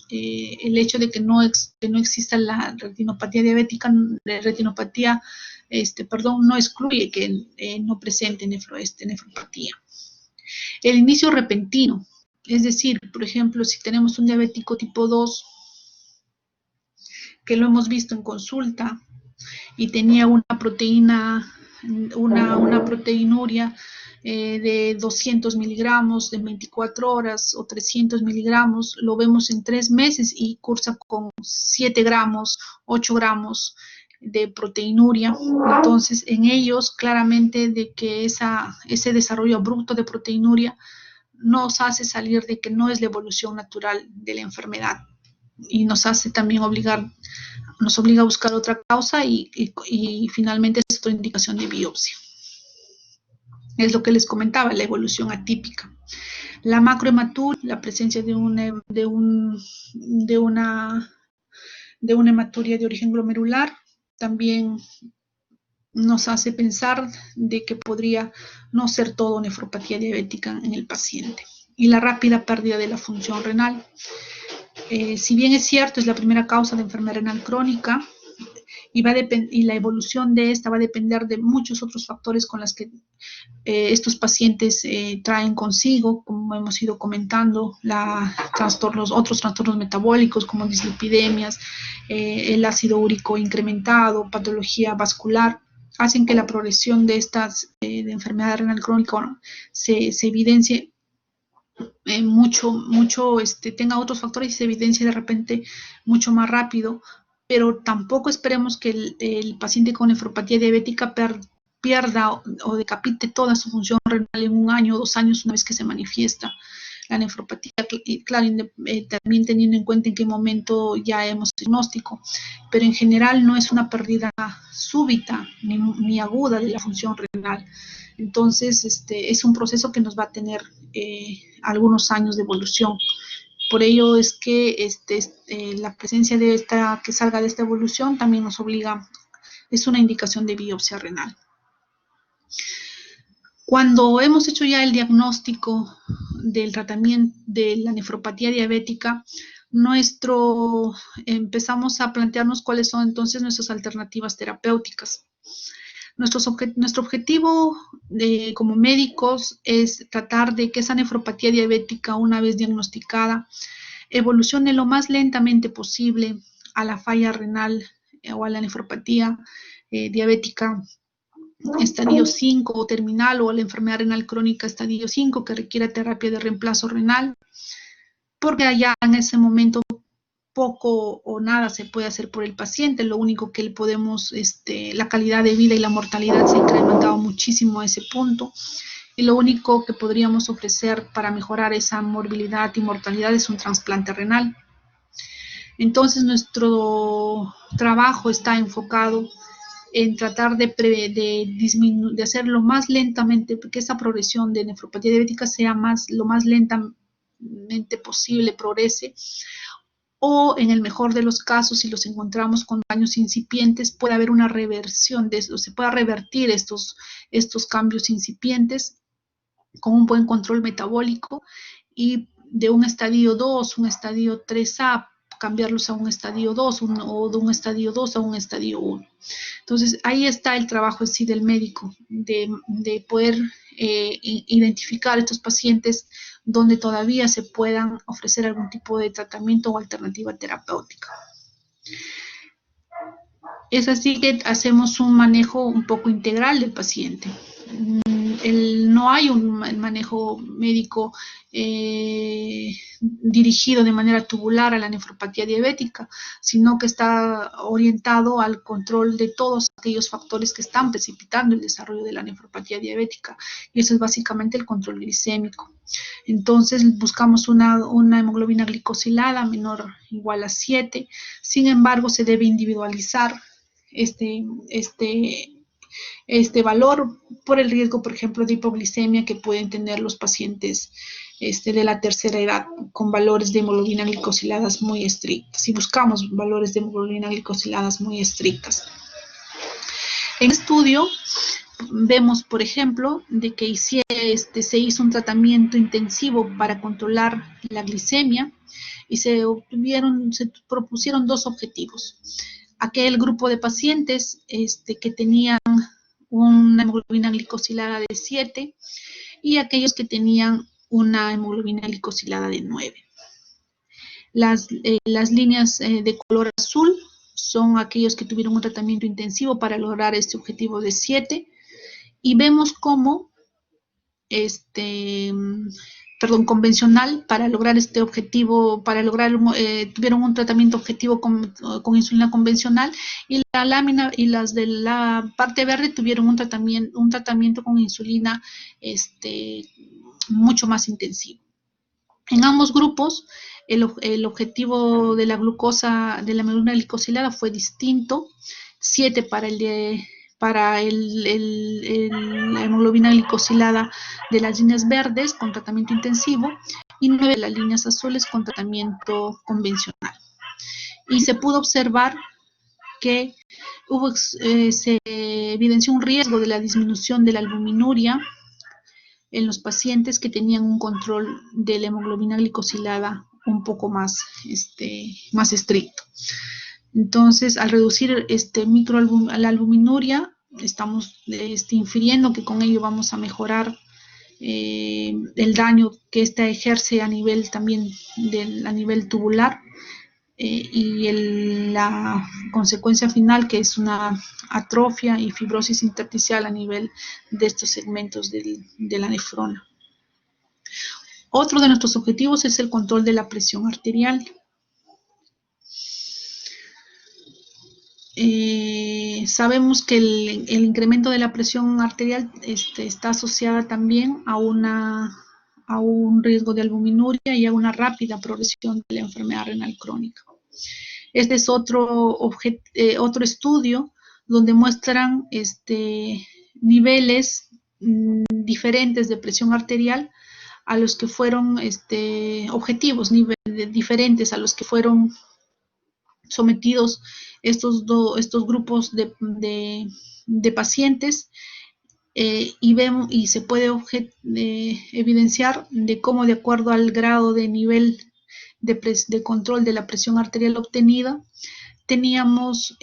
el hecho de que no exista la retinopatía diabética, no excluye que no presente nefropatía. El inicio repentino. Es decir, por ejemplo, si tenemos un diabético tipo 2, que lo hemos visto en consulta, y tenía una proteinuria de 200 miligramos en 24 horas o 300 miligramos, lo vemos en 3 meses y cursa con 7 gramos, 8 gramos de proteinuria. Entonces, en ellos, claramente de que ese desarrollo abrupto de proteinuria nos hace salir de que no es la evolución natural de la enfermedad y nos hace también obliga a buscar otra causa y finalmente es otra indicación de biopsia. Es lo que les comentaba, la evolución atípica. La macrohematuria, la presencia de una hematuria de origen glomerular, también nos hace pensar de que podría no ser todo nefropatía diabética en el paciente. Y la rápida pérdida de la función renal. Si bien es cierto, es la primera causa de enfermedad renal crónica, y la evolución de esta va a depender de muchos otros factores con los que estos pacientes traen consigo, como hemos ido comentando, otros trastornos metabólicos como dislipidemias, el ácido úrico incrementado, patología vascular, hacen que la progresión de estas de enfermedad renal crónica se evidencie tenga otros factores y se evidencie de repente mucho más rápido, pero tampoco esperemos que el paciente con nefropatía diabética pierda o decapite toda su función renal en 1 año o 2 años una vez que se manifiesta la nefropatía, y claro, también teniendo en cuenta en qué momento ya hemos diagnóstico, pero en general no es una pérdida súbita ni aguda de la función renal. Entonces, es un proceso que nos va a tener algunos años de evolución. Por ello es que la presencia de que salga de esta evolución también nos obliga, es una indicación de biopsia renal. Cuando hemos hecho ya el diagnóstico del tratamiento de la nefropatía diabética, empezamos a plantearnos cuáles son entonces nuestras alternativas terapéuticas. Nuestro objetivo como médicos es tratar de que esa nefropatía diabética, una vez diagnosticada, evolucione lo más lentamente posible a la falla renal o a la nefropatía diabética estadio 5 o terminal, o a la enfermedad renal crónica estadio 5 que requiera terapia de reemplazo renal, porque allá en ese momento poco o nada se puede hacer por el paciente. Lo único que la calidad de vida y la mortalidad se ha incrementado muchísimo a ese punto, y lo único que podríamos ofrecer para mejorar esa morbilidad y mortalidad es un trasplante renal. Entonces nuestro trabajo está enfocado en tratar de hacerlo más lentamente, que esa progresión de nefropatía diabética sea lo más lentamente posible, progrese, o en el mejor de los casos, si los encontramos con daños incipientes, puede haber una reversión de eso, se pueda revertir estos cambios incipientes con un buen control metabólico, y de un estadio 2, un estadio 3A, cambiarlos a un estadio 2 o de un estadio 2 a un estadio 1. Entonces, ahí está el trabajo en sí del médico, de poder identificar estos pacientes donde todavía se puedan ofrecer algún tipo de tratamiento o alternativa terapéutica. Es así que hacemos un manejo un poco integral del paciente. No hay un manejo médico dirigido de manera tubular a la nefropatía diabética, sino que está orientado al control de todos aquellos factores que están precipitando el desarrollo de la nefropatía diabética, y eso es básicamente el control glicémico. Entonces buscamos una hemoglobina glicosilada menor o igual a 7, sin embargo se debe individualizar este valor por el riesgo, por ejemplo, de hipoglicemia que pueden tener los pacientes de la tercera edad, con valores de hemoglobina glicosiladas muy estrictas, y buscamos valores de hemoglobina glicosiladas muy estrictas. En el estudio vemos, por ejemplo, de que se hizo un tratamiento intensivo para controlar la glicemia, y se propusieron 2 objetivos. Aquel grupo de pacientes que tenían una hemoglobina glicosilada de 7, y aquellos que tenían una hemoglobina glicosilada de 9. Las líneas de color azul son aquellos que tuvieron un tratamiento intensivo para lograr este objetivo de 7, y vemos cómo convencional, para lograr este objetivo, tuvieron un tratamiento objetivo con insulina convencional, y la lámina y las de la parte verde tuvieron un tratamiento con insulina mucho más intensivo. En ambos grupos, el objetivo de la glucosa, de la hemoglobina glicosilada, fue distinto: 7 para la hemoglobina glicosilada de las líneas verdes con tratamiento intensivo, y 9 de las líneas azules con tratamiento convencional. Y se pudo observar que se evidenció un riesgo de la disminución de la albuminuria en los pacientes que tenían un control de la hemoglobina glicosilada un poco más estricto. Entonces, al reducir la albuminuria, estamos infiriendo que con ello vamos a mejorar el daño que ésta ejerce a nivel también a nivel tubular, y la consecuencia final, que es una atrofia y fibrosis intersticial a nivel de estos segmentos de la nefrona. Otro de nuestros objetivos es el control de la presión arterial. Sabemos que el incremento de la presión arterial está asociada también a un riesgo de albuminuria y a una rápida progresión de la enfermedad renal crónica. Este es otro estudio donde muestran niveles diferentes de presión arterial a los que fueron objetivos, niveles diferentes a los que fueron sometidos estos grupos de pacientes, y se puede evidenciar de cómo, de acuerdo al grado de nivel de control de la presión arterial obtenida, teníamos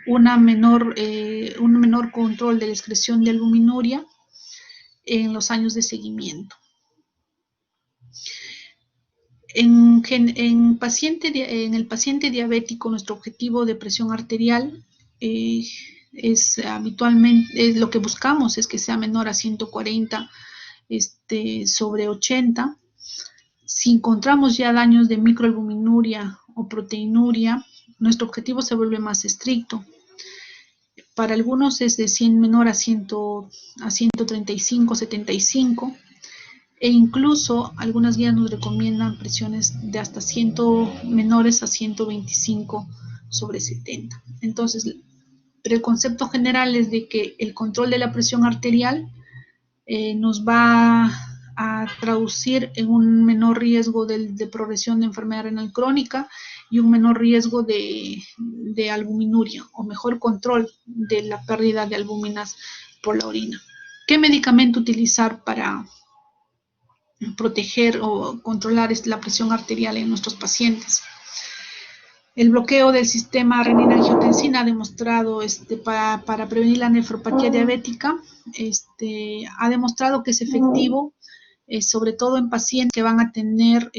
un menor control de la excreción de albuminuria en los años de seguimiento. En el paciente diabético, nuestro objetivo de presión arterial es habitualmente, lo que buscamos es que sea menor a 140 sobre 80. Si encontramos ya daños de microalbuminuria o proteinuria, nuestro objetivo se vuelve más estricto. Para algunos es de 100 menor a 135, 75. E incluso algunas guías nos recomiendan presiones de hasta 100 menores a 125 sobre 70. Entonces, pero el concepto general es de que el control de la presión arterial nos va a traducir en un menor riesgo de progresión de enfermedad renal crónica y un menor riesgo de albuminuria, o mejor control de la pérdida de albuminas por la orina. ¿Qué medicamento utilizar para proteger o controlar la presión arterial en nuestros pacientes? El bloqueo del sistema renina-angiotensina ha demostrado, para prevenir la nefropatía diabética, ha demostrado que es efectivo, sobre todo en pacientes que van a tener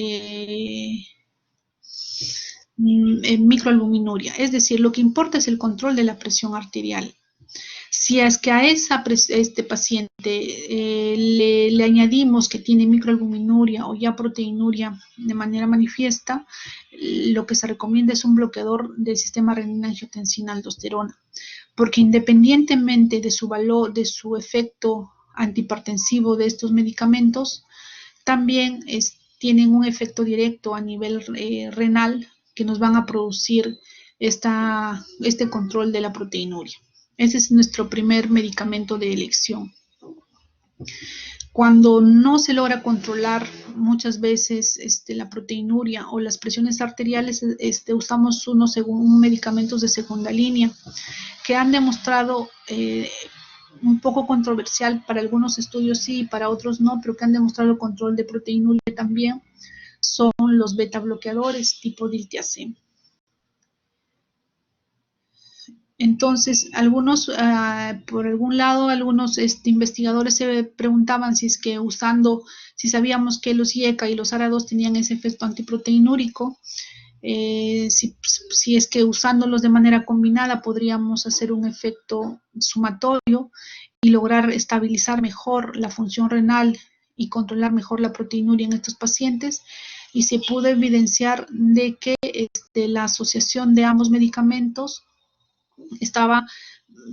microalbuminuria. Es decir, lo que importa es el control de la presión arterial. Si es que a este paciente le añadimos que tiene microalbuminuria o ya proteinuria de manera manifiesta, lo que se recomienda es un bloqueador del sistema renina-angiotensina-aldosterona, porque independientemente de su valor, de su efecto antihipertensivo de estos medicamentos, también tienen un efecto directo a nivel renal, que nos van a producir este control de la proteinuria. Ese es nuestro primer medicamento de elección. Cuando no se logra controlar muchas veces la proteinuria o las presiones arteriales, usamos unos medicamentos de segunda línea que han demostrado, un poco controversial para algunos estudios sí, y para otros no, pero que han demostrado control de proteinuria también, son los beta bloqueadores tipo diltiazem. Entonces, por algún lado, algunos investigadores se preguntaban si sabíamos que los IECA y los ARA2 tenían ese efecto antiproteinúrico, si es que usándolos de manera combinada podríamos hacer un efecto sumatorio y lograr estabilizar mejor la función renal y controlar mejor la proteinuria en estos pacientes, y se pudo evidenciar de que la asociación de ambos medicamentos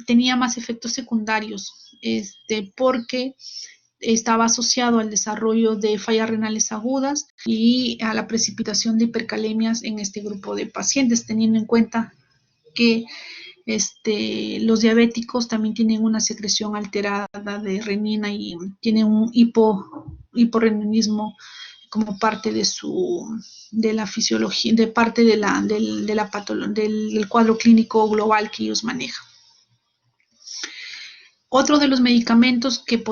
tenía más efectos secundarios, porque estaba asociado al desarrollo de fallas renales agudas y a la precipitación de hipercalemias en este grupo de pacientes, teniendo en cuenta que los diabéticos también tienen una secreción alterada de renina y tienen un hiporreninismo como parte de la fisiología, de parte del cuadro clínico global que ellos manejan. Otro de los medicamentos que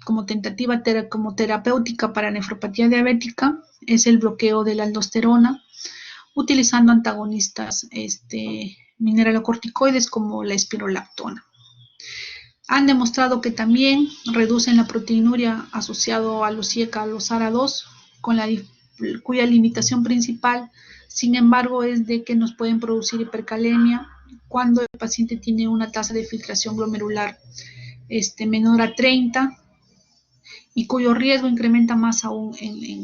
como tentativa como terapéutica para nefropatía diabética es el bloqueo de la aldosterona utilizando antagonistas mineralocorticoides como la espirolactona. Han demostrado que también reducen la proteinuria asociado a los IECA, a los ARA2, cuya limitación principal, sin embargo, es de que nos pueden producir hipercalemia cuando el paciente tiene una tasa de filtración glomerular menor a 30 y cuyo riesgo incrementa más aún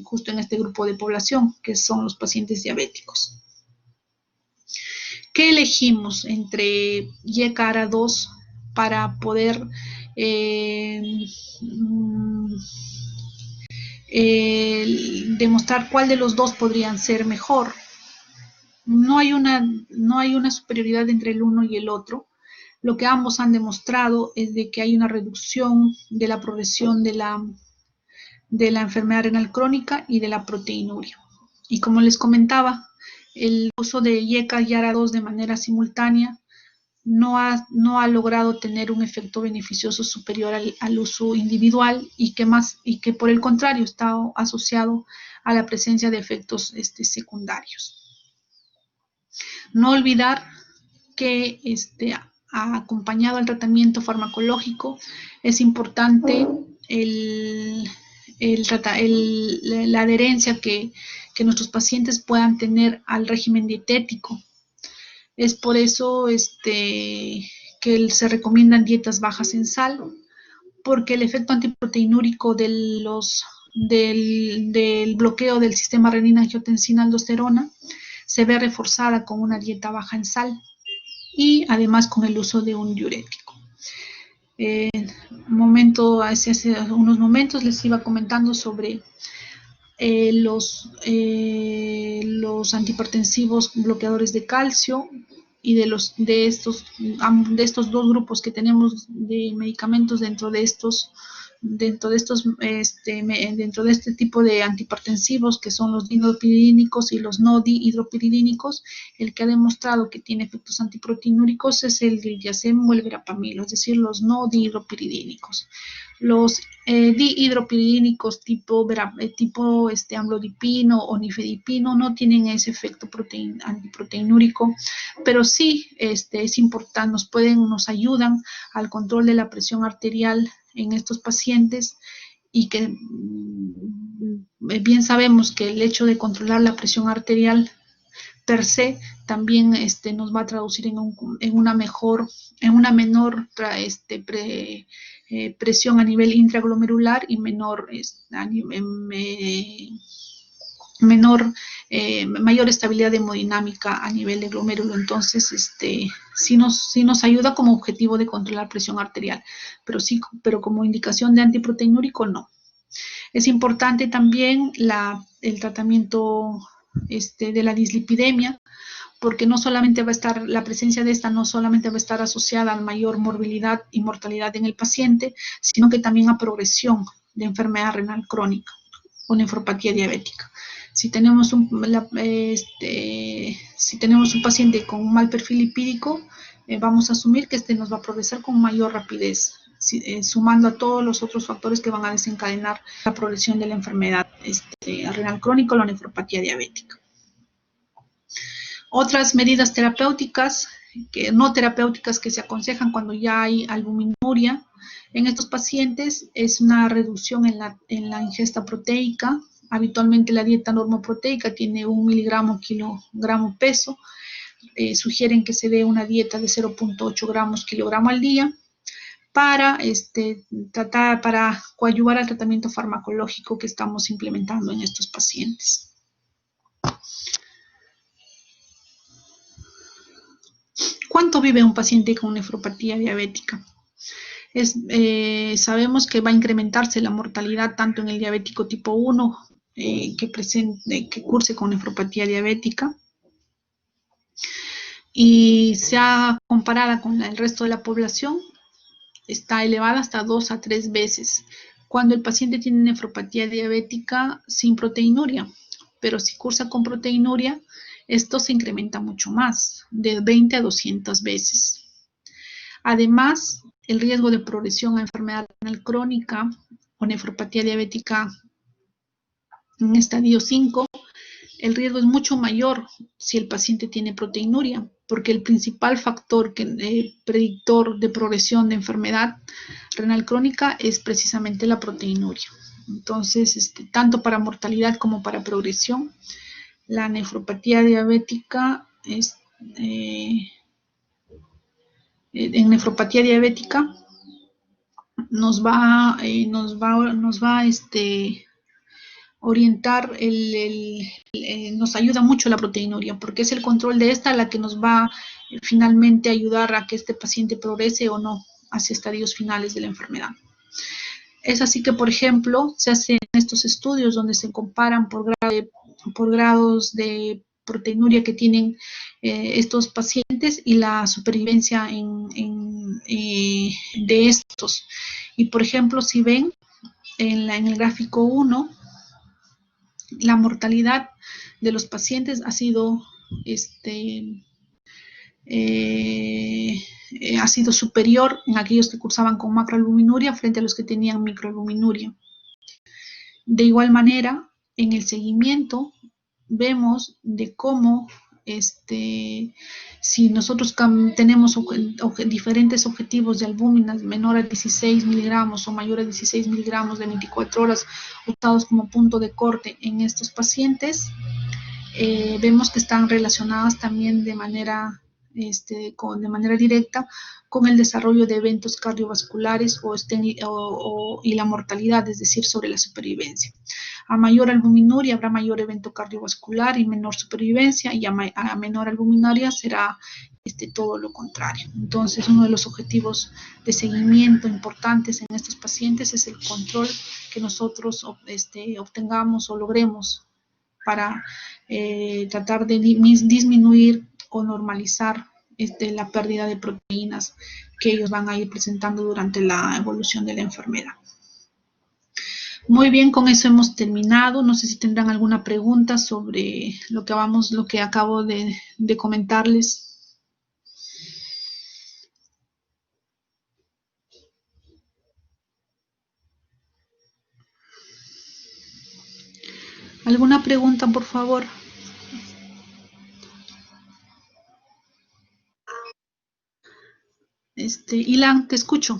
justo en este grupo de población, que son los pacientes diabéticos. ¿Qué elegimos entre IECA ARA2 para poder demostrar cuál de los dos podrían ser mejor? No hay una superioridad entre el uno y el otro. Lo que ambos han demostrado es de que hay una reducción de la progresión de la enfermedad renal crónica y de la proteinuria. Y como les comentaba, el uso de IECA y ARA2 de manera simultánea no ha logrado tener un efecto beneficioso superior al uso individual y que por el contrario está asociado a la presencia de efectos secundarios. No olvidar que acompañado al tratamiento farmacológico es importante la adherencia que nuestros pacientes puedan tener al régimen dietético. Es por eso que se recomiendan dietas bajas en sal, porque el efecto antiproteinúrico del bloqueo del sistema renina-angiotensina-aldosterona se ve reforzada con una dieta baja en sal y además con el uso de un diurético. Hace unos momentos les iba comentando sobre los antihipertensivos bloqueadores de calcio y de estos dos grupos que tenemos de medicamentos dentro de este tipo de antihipertensivos, que son los dihidropiridínicos y los no dihidropiridínicos. El que ha demostrado que tiene efectos antiproteinúricos es el diltiazem o el verapamilo, es decir, los no dihidropiridínicos. Los dihidropiridínicos tipo amlodipino o nifedipino no tienen ese efecto antiproteinúrico, pero sí es importante, nos ayudan al control de la presión arterial en estos pacientes y que bien sabemos que el hecho de controlar la presión arterial per se también nos va a traducir en una menor presión a nivel intraglomerular y mayor estabilidad hemodinámica a nivel de glomérulo. Entonces, sí nos ayuda como objetivo de controlar presión arterial, pero como indicación de antiproteinúrico no. Es importante también el tratamiento de la dislipidemia, porque la presencia de esta no solamente va a estar asociada a mayor morbilidad y mortalidad en el paciente, sino que también a progresión de enfermedad renal crónica o nefropatía diabética. Si tenemos un paciente con un mal perfil lipídico, vamos a asumir que nos va a progresar con mayor rapidez, sumando a todos los otros factores que van a desencadenar la progresión de la enfermedad renal crónica o la nefropatía diabética. Otras medidas terapéuticas, no terapéuticas, que se aconsejan cuando ya hay albuminuria en estos pacientes es una reducción en la ingesta proteica. Habitualmente la dieta normoproteica tiene 1 miligramo kilogramo peso. Sugieren que se dé una dieta de 0.8 gramos kilogramo al día para coadyuvar al tratamiento farmacológico que estamos implementando en estos pacientes. ¿Cuánto vive un paciente con nefropatía diabética? Sabemos que va a incrementarse la mortalidad tanto en el diabético tipo 1 que curse con nefropatía diabética, y sea comparada con el resto de la población, está elevada hasta 2 a 3 veces cuando el paciente tiene nefropatía diabética sin proteinuria, pero si cursa con proteinuria, esto se incrementa mucho más, de 20 a 200 veces. Además, el riesgo de progresión a enfermedad renal crónica o nefropatía diabética en estadio 5 el riesgo es mucho mayor si el paciente tiene proteinuria, porque el principal factor predictor de progresión de enfermedad renal crónica es precisamente la proteinuria. Entonces, tanto para mortalidad como para progresión, la nefropatía diabética en nefropatía diabética nos va orientar, nos ayuda mucho la proteinuria, porque es el control de esta la que nos va finalmente ayudar a que este paciente progrese o no hacia estadios finales de la enfermedad. Es así que, por ejemplo, se hacen estos estudios donde se comparan por grados de proteinuria que tienen estos pacientes y la supervivencia de estos. Y, por ejemplo, si ven en el gráfico 1, la mortalidad de los pacientes ha sido superior en aquellos que cursaban con macroalbuminuria frente a los que tenían microalbuminuria. De igual manera, en el seguimiento vemos de cómo si nosotros tenemos diferentes objetivos de albúminas menor a 16 miligramos o mayor a 16 miligramos de 24 horas usados como punto de corte en estos pacientes, vemos que están relacionadas también de manera directa con el desarrollo de eventos cardiovasculares y la mortalidad, es decir, sobre la supervivencia. A mayor albuminuria habrá mayor evento cardiovascular y menor supervivencia, y a menor albuminuria será todo lo contrario. Entonces, uno de los objetivos de seguimiento importantes en estos pacientes es el control que nosotros obtengamos o logremos para tratar de disminuir o normalizar la pérdida de proteínas que ellos van a ir presentando durante la evolución de la enfermedad. Muy bien, con eso hemos terminado. No sé si tendrán alguna pregunta sobre lo que acabo de comentarles. ¿Alguna pregunta, por favor? Ilan, te escucho.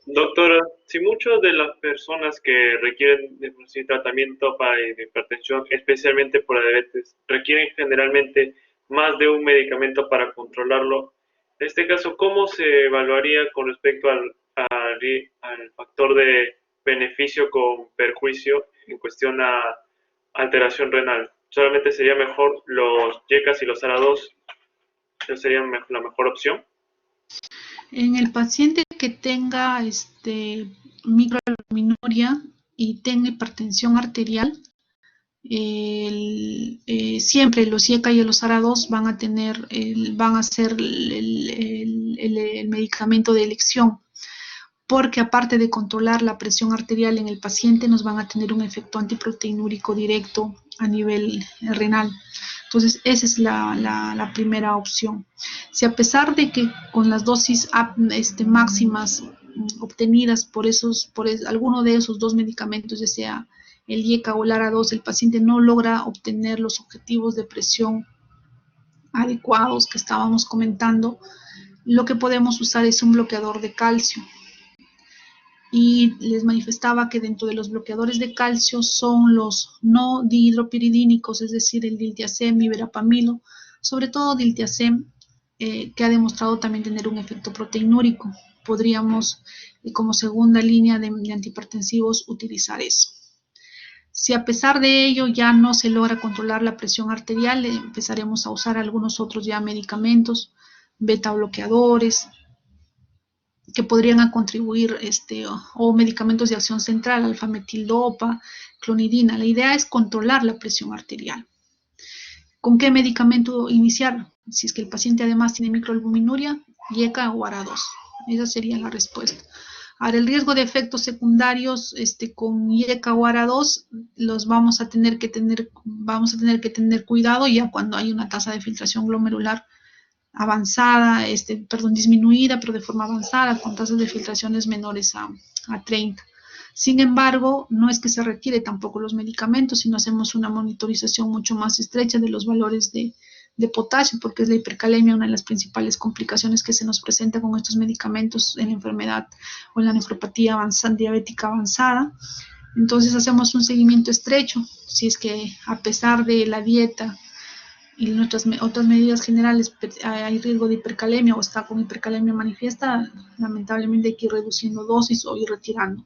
Doctora, si muchas de las personas que requieren de tratamiento para hipertensión, especialmente por la diabetes, requieren generalmente más de un medicamento para controlarlo, en este caso, ¿cómo se evaluaría con respecto al factor de beneficio con perjuicio en cuestión a alteración renal? ¿Solamente sería mejor los YECAS y los ARA2? ¿Serían la mejor opción? En el paciente que tenga microalbuminuria y tenga hipertensión arterial, siempre los IECA y los ARA2 van a ser el medicamento de elección, porque aparte de controlar la presión arterial en el paciente, nos van a tener un efecto antiproteinúrico directo a nivel renal. Entonces, esa es la primera opción. Si a pesar de que con las dosis máximas obtenidas por alguno de esos dos medicamentos, ya sea el IECA o el ARA2, el paciente no logra obtener los objetivos de presión adecuados que estábamos comentando, lo que podemos usar es un bloqueador de calcio. Y les manifestaba que dentro de los bloqueadores de calcio son los no dihidropiridínicos, es decir, el diltiazem y verapamilo, sobre todo diltiazem, que ha demostrado también tener un efecto proteinúrico. Podríamos, como segunda línea de antihipertensivos, utilizar eso. Si a pesar de ello ya no se logra controlar la presión arterial, empezaremos a usar algunos otros ya medicamentos, beta bloqueadores, que podrían contribuir, o medicamentos de acción central, alfametildopa, clonidina. La idea es controlar la presión arterial. ¿Con qué medicamento iniciar? Si es que el paciente además tiene microalbuminuria, IECA o ARA2. Esa sería la respuesta. Ahora, el riesgo de efectos secundarios con IECA o ARA2 los vamos a tener que tener cuidado ya cuando hay una tasa de filtración glomerular avanzada, disminuida, pero de forma avanzada, con tasas de filtraciones menores a 30. Sin embargo, no es que se retire tampoco los medicamentos, sino hacemos una monitorización mucho más estrecha de los valores de potasio, porque es la hipercalemia una de las principales complicaciones que se nos presenta con estos medicamentos en la enfermedad o en la nefropatía diabética avanzada. Entonces hacemos un seguimiento estrecho, si es que a pesar de la dieta y nuestras otras medidas generales hay riesgo de hipercalemia o está con hipercalemia manifiesta, lamentablemente hay que ir reduciendo dosis o ir retirando.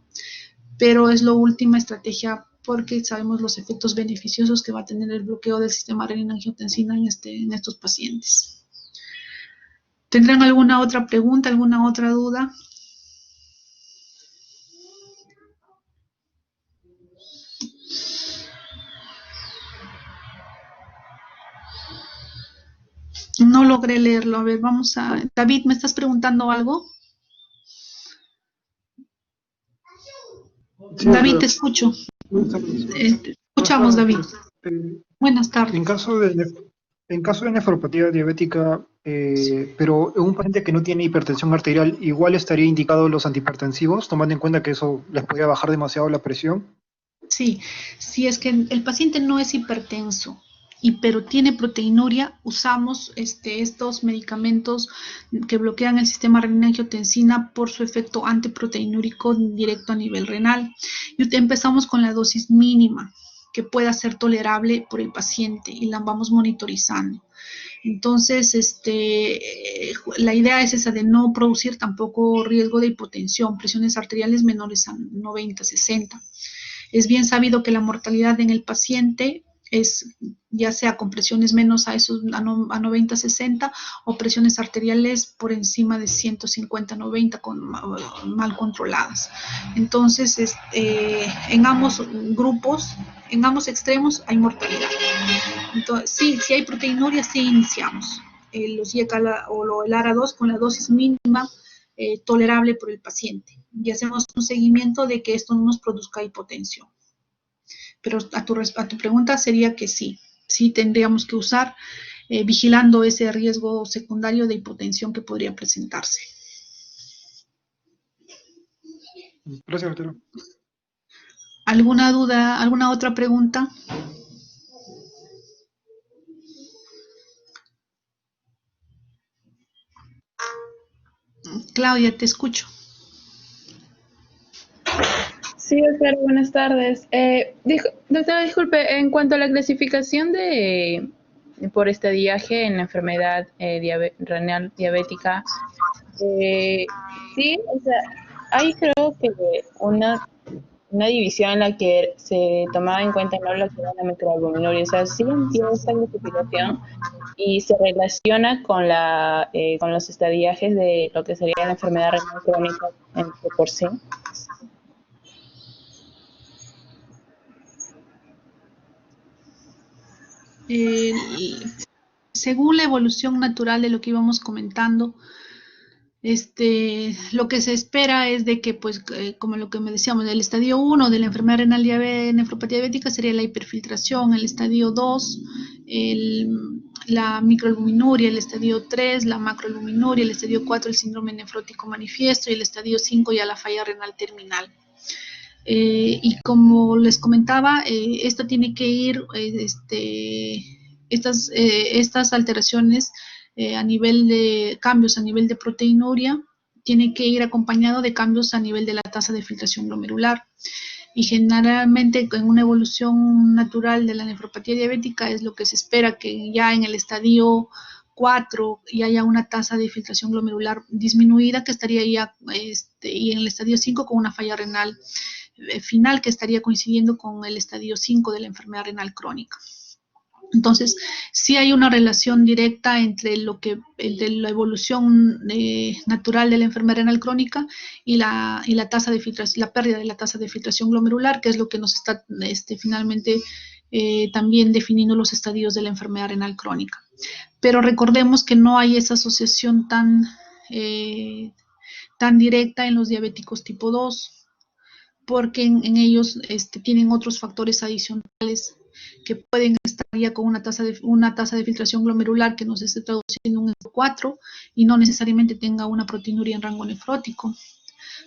Pero es la última estrategia porque sabemos los efectos beneficiosos que va a tener el bloqueo del sistema renina-angiotensina en estos pacientes. ¿Tendrán alguna otra pregunta, alguna otra duda? No logré leerlo. A ver, vamos a... David, ¿me estás preguntando algo? Sí, David, te escucho. Te escuchamos, David. Buenas tardes. En caso de nefropatía diabética, pero en un paciente que no tiene hipertensión arterial, ¿igual estaría indicado los antihipertensivos, tomando en cuenta que eso les podría bajar demasiado la presión? Sí, si es que el paciente no es hipertenso, pero tiene proteinuria, usamos estos medicamentos que bloquean el sistema renina-angiotensina por su efecto antiproteinúrico directo a nivel renal. Y empezamos con la dosis mínima que pueda ser tolerable por el paciente y la vamos monitorizando. Entonces, la idea es esa de no producir tampoco riesgo de hipotensión, presiones arteriales menores a 90, 60. Es bien sabido que la mortalidad en el paciente es ya sea con presiones menos a 90, 60 o presiones arteriales por encima de 150, 90 mal controladas. Entonces, en ambos grupos, en ambos extremos hay mortalidad. Entonces, sí, si hay proteinuria, sí iniciamos los YECA o el ARA2 con la dosis mínima tolerable por el paciente y hacemos un seguimiento de que esto no nos produzca hipotensión. Pero a tu pregunta sería que sí tendríamos que usar vigilando ese riesgo secundario de hipotensión que podría presentarse. Gracias, doctora. ¿Alguna duda, alguna otra pregunta? Claudia, te escucho. Sí, doctora, buenas tardes. Doctora, disculpe, en cuanto a la clasificación por estadiaje en la enfermedad renal diabética, sí, o sea, hay creo que una división en la que se tomaba en cuenta no lo que era la microalbuminuria, o sea, sí entiendo esta clasificación y se relaciona con los estadiajes de lo que sería la enfermedad renal crónica en proporción. Según la evolución natural de lo que íbamos comentando, lo que se espera es de que, pues, como lo que me decíamos, el estadio 1 de la enfermedad renal nefropatía diabética sería la hiperfiltración, el estadio 2, la microalbuminuria, el estadio 3, la macroalbuminuria, el estadio 4, el síndrome nefrótico manifiesto y el estadio 5 ya la falla renal terminal. Y como les comentaba, esto tiene que ir, estas alteraciones a nivel de cambios a nivel de proteinuria, tiene que ir acompañado de cambios a nivel de la tasa de filtración glomerular. Y generalmente en una evolución natural de la nefropatía diabética es lo que se espera, que ya en el estadio 4 y haya una tasa de filtración glomerular disminuida, que estaría ya, y en el estadio 5 con una falla renal final que estaría coincidiendo con el estadio 5 de la enfermedad renal crónica. Entonces, sí hay una relación directa entre la evolución natural de la enfermedad renal crónica y la tasa de filtración, la pérdida de la tasa de filtración glomerular, que es lo que nos está finalmente también definiendo los estadios de la enfermedad renal crónica. Pero recordemos que no hay esa asociación tan directa en los diabéticos tipo 2, porque en ellos tienen otros factores adicionales que pueden estar ya con una tasa de filtración glomerular que nos esté traduciendo un F4 y no necesariamente tenga una proteinuria en rango nefrótico.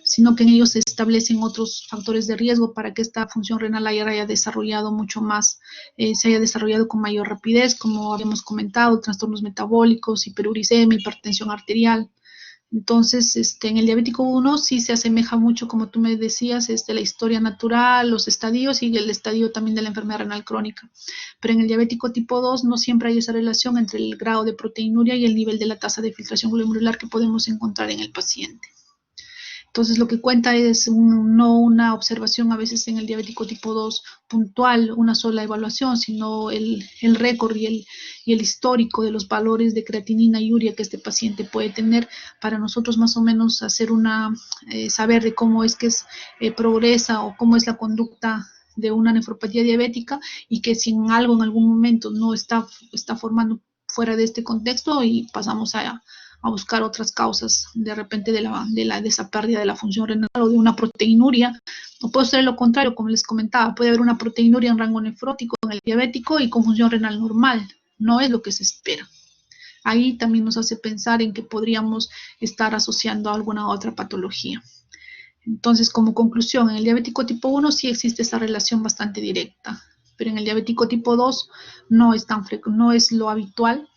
sino que en ellos se establecen otros factores de riesgo para que esta función renal haya desarrollado mucho más, se haya desarrollado con mayor rapidez, como habíamos comentado, trastornos metabólicos, hiperuricemia, hipertensión arterial. Entonces, en el diabético 1 sí se asemeja mucho, como tú me decías, la historia natural, los estadios y el estadio también de la enfermedad renal crónica. Pero en el diabético tipo 2 no siempre hay esa relación entre el grado de proteinuria y el nivel de la tasa de filtración glomerular que podemos encontrar en el paciente. Entonces, lo que cuenta es no una observación a veces en el diabético tipo 2 puntual, una sola evaluación, sino el récord y el histórico de los valores de creatinina y urea que este paciente puede tener para nosotros más o menos hacer saber de cómo es que progresa o cómo es la conducta de una nefropatía diabética y que si algo en algún momento no está formando fuera de este contexto y pasamos a buscar otras causas de repente de esa pérdida de la función renal o de una proteinuria, o puede ser lo contrario, como les comentaba, puede haber una proteinuria en rango nefrótico en el diabético y con función renal normal, no es lo que se espera. Ahí también nos hace pensar en que podríamos estar asociando a alguna otra patología. Entonces, como conclusión, en el diabético tipo 1 sí existe esa relación bastante directa, pero en el diabético tipo 2 no es lo habitual,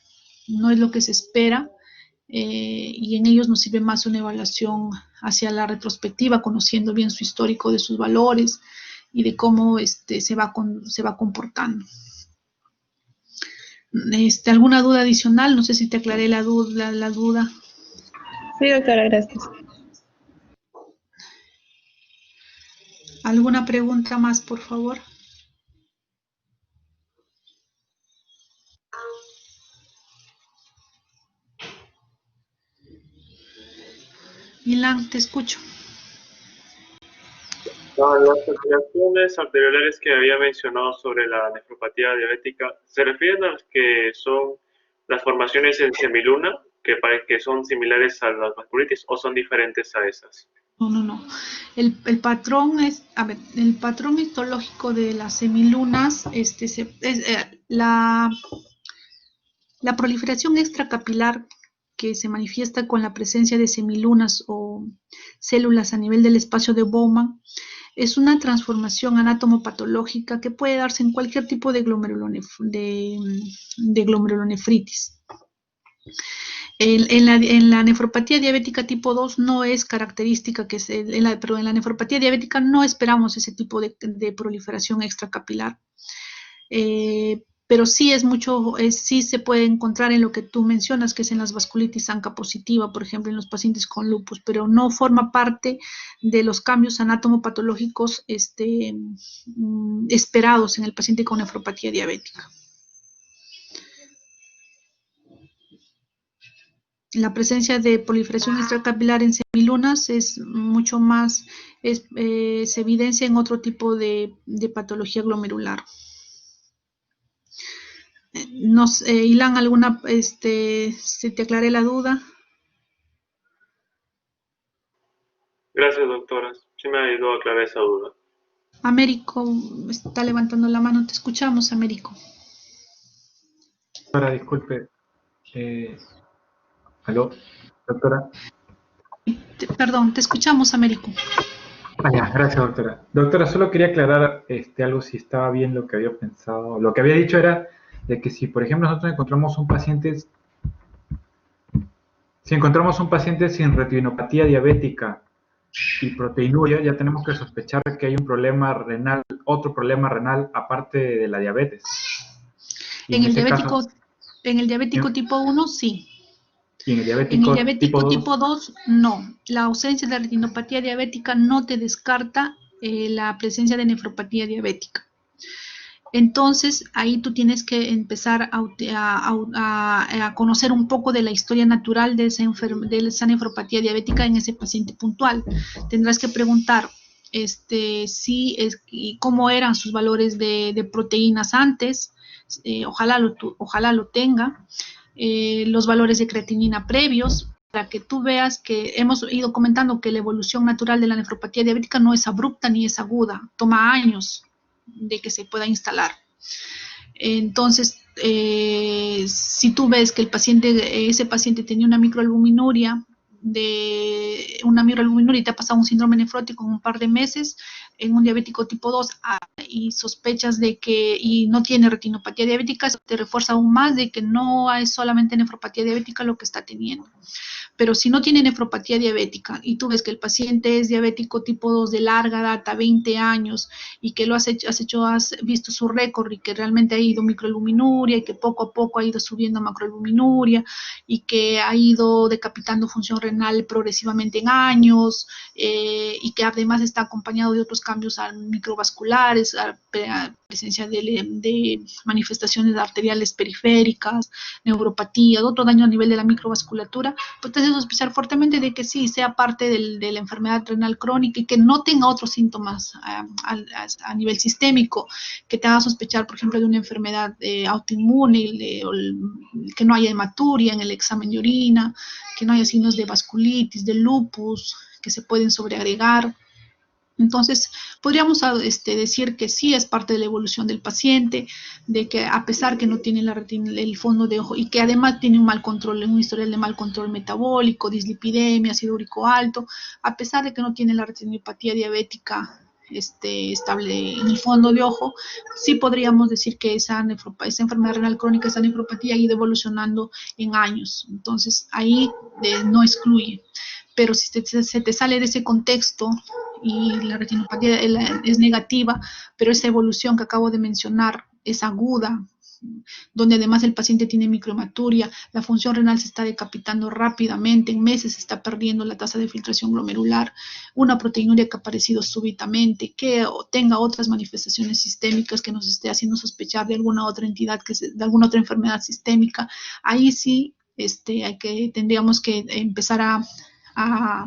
no es lo que se espera, y en ellos nos sirve más una evaluación hacia la retrospectiva, conociendo bien su histórico de sus valores y de cómo se va comportando. ¿Alguna duda adicional? No sé si te aclaré la duda. Sí, doctora, gracias. ¿Alguna pregunta más, por favor? Ilan, te escucho. Las alteraciones arteriolares que había mencionado sobre la nefropatía diabética, ¿se refieren a las que son las formaciones en semiluna, que son similares a las vasculitis, o son diferentes a esas? No. El patrón el patrón histológico de las semilunas, la proliferación extracapilar que se manifiesta con la presencia de semilunas o células a nivel del espacio de Bowman es una transformación anatomopatológica que puede darse en cualquier tipo de glomerulonefritis. En la nefropatía diabética tipo 2 no es característica pero en la nefropatía diabética no esperamos ese tipo de proliferación extracapilar. Pero sí sí se puede encontrar en lo que tú mencionas, que es en las vasculitis ANCA positiva, por ejemplo, en los pacientes con lupus, pero no forma parte de los cambios anatomopatológicos esperados en el paciente con nefropatía diabética. La presencia de proliferación extracapilar en semilunas es mucho más, se evidencia en otro tipo de patología glomerular. Ilan, ¿se te aclaré la duda? Gracias, doctora. Sí me ayudó a aclarar esa duda. Américo está levantando la mano. Te escuchamos, Américo. Doctora, disculpe. ¿Aló, doctora? Perdón, te escuchamos, Américo. Ya, gracias, doctora. Doctora, solo quería aclarar algo, si estaba bien lo que había pensado. Lo que había dicho era de que si, por ejemplo, nosotros encontramos un paciente sin retinopatía diabética y proteinuria, ya tenemos que sospechar que hay un problema renal, otro problema renal aparte de la diabetes. En el diabético tipo 1, sí. Y en el diabético tipo 2, no. La ausencia de retinopatía diabética no te descarta la presencia de nefropatía diabética. Entonces, ahí tú tienes que empezar a conocer un poco de la historia natural de esa nefropatía diabética en ese paciente puntual. Tendrás que preguntar cómo eran sus valores de proteínas antes, ojalá lo tenga, los valores de creatinina previos, para que tú veas que hemos ido comentando que la evolución natural de la nefropatía diabética no es abrupta ni es aguda, toma años de que se pueda instalar. Entonces, si tú ves que ese paciente tenía una microalbuminuria de una microalbuminuria y te ha pasado un síndrome nefrótico en un par de meses, en un diabético tipo 2, y sospechas de que, y no tiene retinopatía diabética, eso te refuerza aún más de que no es solamente nefropatía diabética lo que está teniendo. Pero si no tiene nefropatía diabética y tú ves que el paciente es diabético tipo 2 de larga data, 20 años, y que lo has visto su récord y que realmente ha ido microalbuminuria y que poco a poco ha ido subiendo macroalbuminuria y que ha ido decapitando función renal progresivamente en años, y que además está acompañado de otros cambios microvasculares, a presencia de manifestaciones arteriales periféricas, neuropatía, otro daño a nivel de la microvasculatura, pues te hace sospechar fuertemente de que sí sea parte de la enfermedad renal crónica y que no tenga otros síntomas a nivel sistémico, que te haga sospechar, por ejemplo, de una enfermedad autoinmune, que no haya hematuria en el examen de orina, que no haya signos de vasculitis, de lupus, que se pueden sobreagregar. Entonces, podríamos decir que sí es parte de la evolución del paciente, de que a pesar que no tiene el fondo de ojo y que además tiene un mal control, un historial de mal control metabólico, dislipidemia, ácido úrico alto, a pesar de que no tiene la retinopatía diabética estable en el fondo de ojo, sí podríamos decir que esa enfermedad renal crónica, esa nefropatía ha ido evolucionando en años. Entonces, ahí no excluye. Pero si se te sale de ese contexto y la retinopatía es negativa, pero esa evolución que acabo de mencionar es aguda, donde además el paciente tiene microhematuria, la función renal se está decapitando rápidamente, en meses se está perdiendo la tasa de filtración glomerular, una proteinuria que ha aparecido súbitamente, que tenga otras manifestaciones sistémicas que nos esté haciendo sospechar de alguna otra entidad, de alguna otra enfermedad sistémica, ahí sí tendríamos que empezar a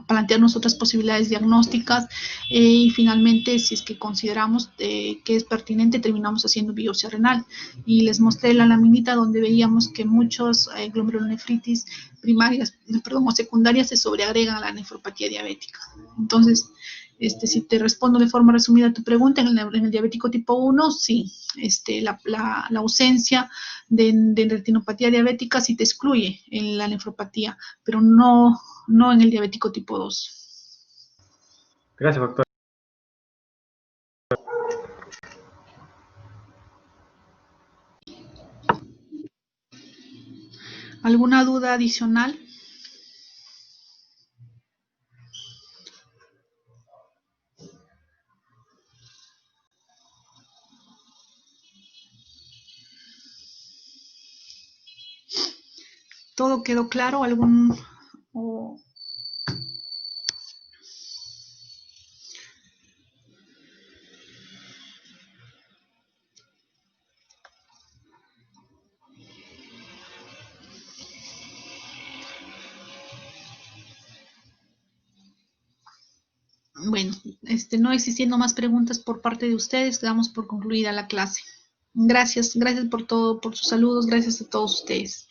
plantearnos otras posibilidades diagnósticas, y finalmente, si es que consideramos que es pertinente, terminamos haciendo biopsia renal. Y les mostré la laminita donde veíamos que muchos glomerulonefritis primarias, perdón, o secundarias se sobreagregan a la nefropatía diabética. Entonces, si te respondo de forma resumida a tu pregunta, en el diabético tipo 1, sí, la ausencia de retinopatía diabética sí te excluye en la nefropatía, pero no en el diabético tipo 2. Gracias, doctor. ¿Alguna duda adicional? ¿Todo quedó claro? Bueno, no existiendo más preguntas por parte de ustedes, damos por concluida la clase. Gracias por todo, por sus saludos, gracias a todos ustedes.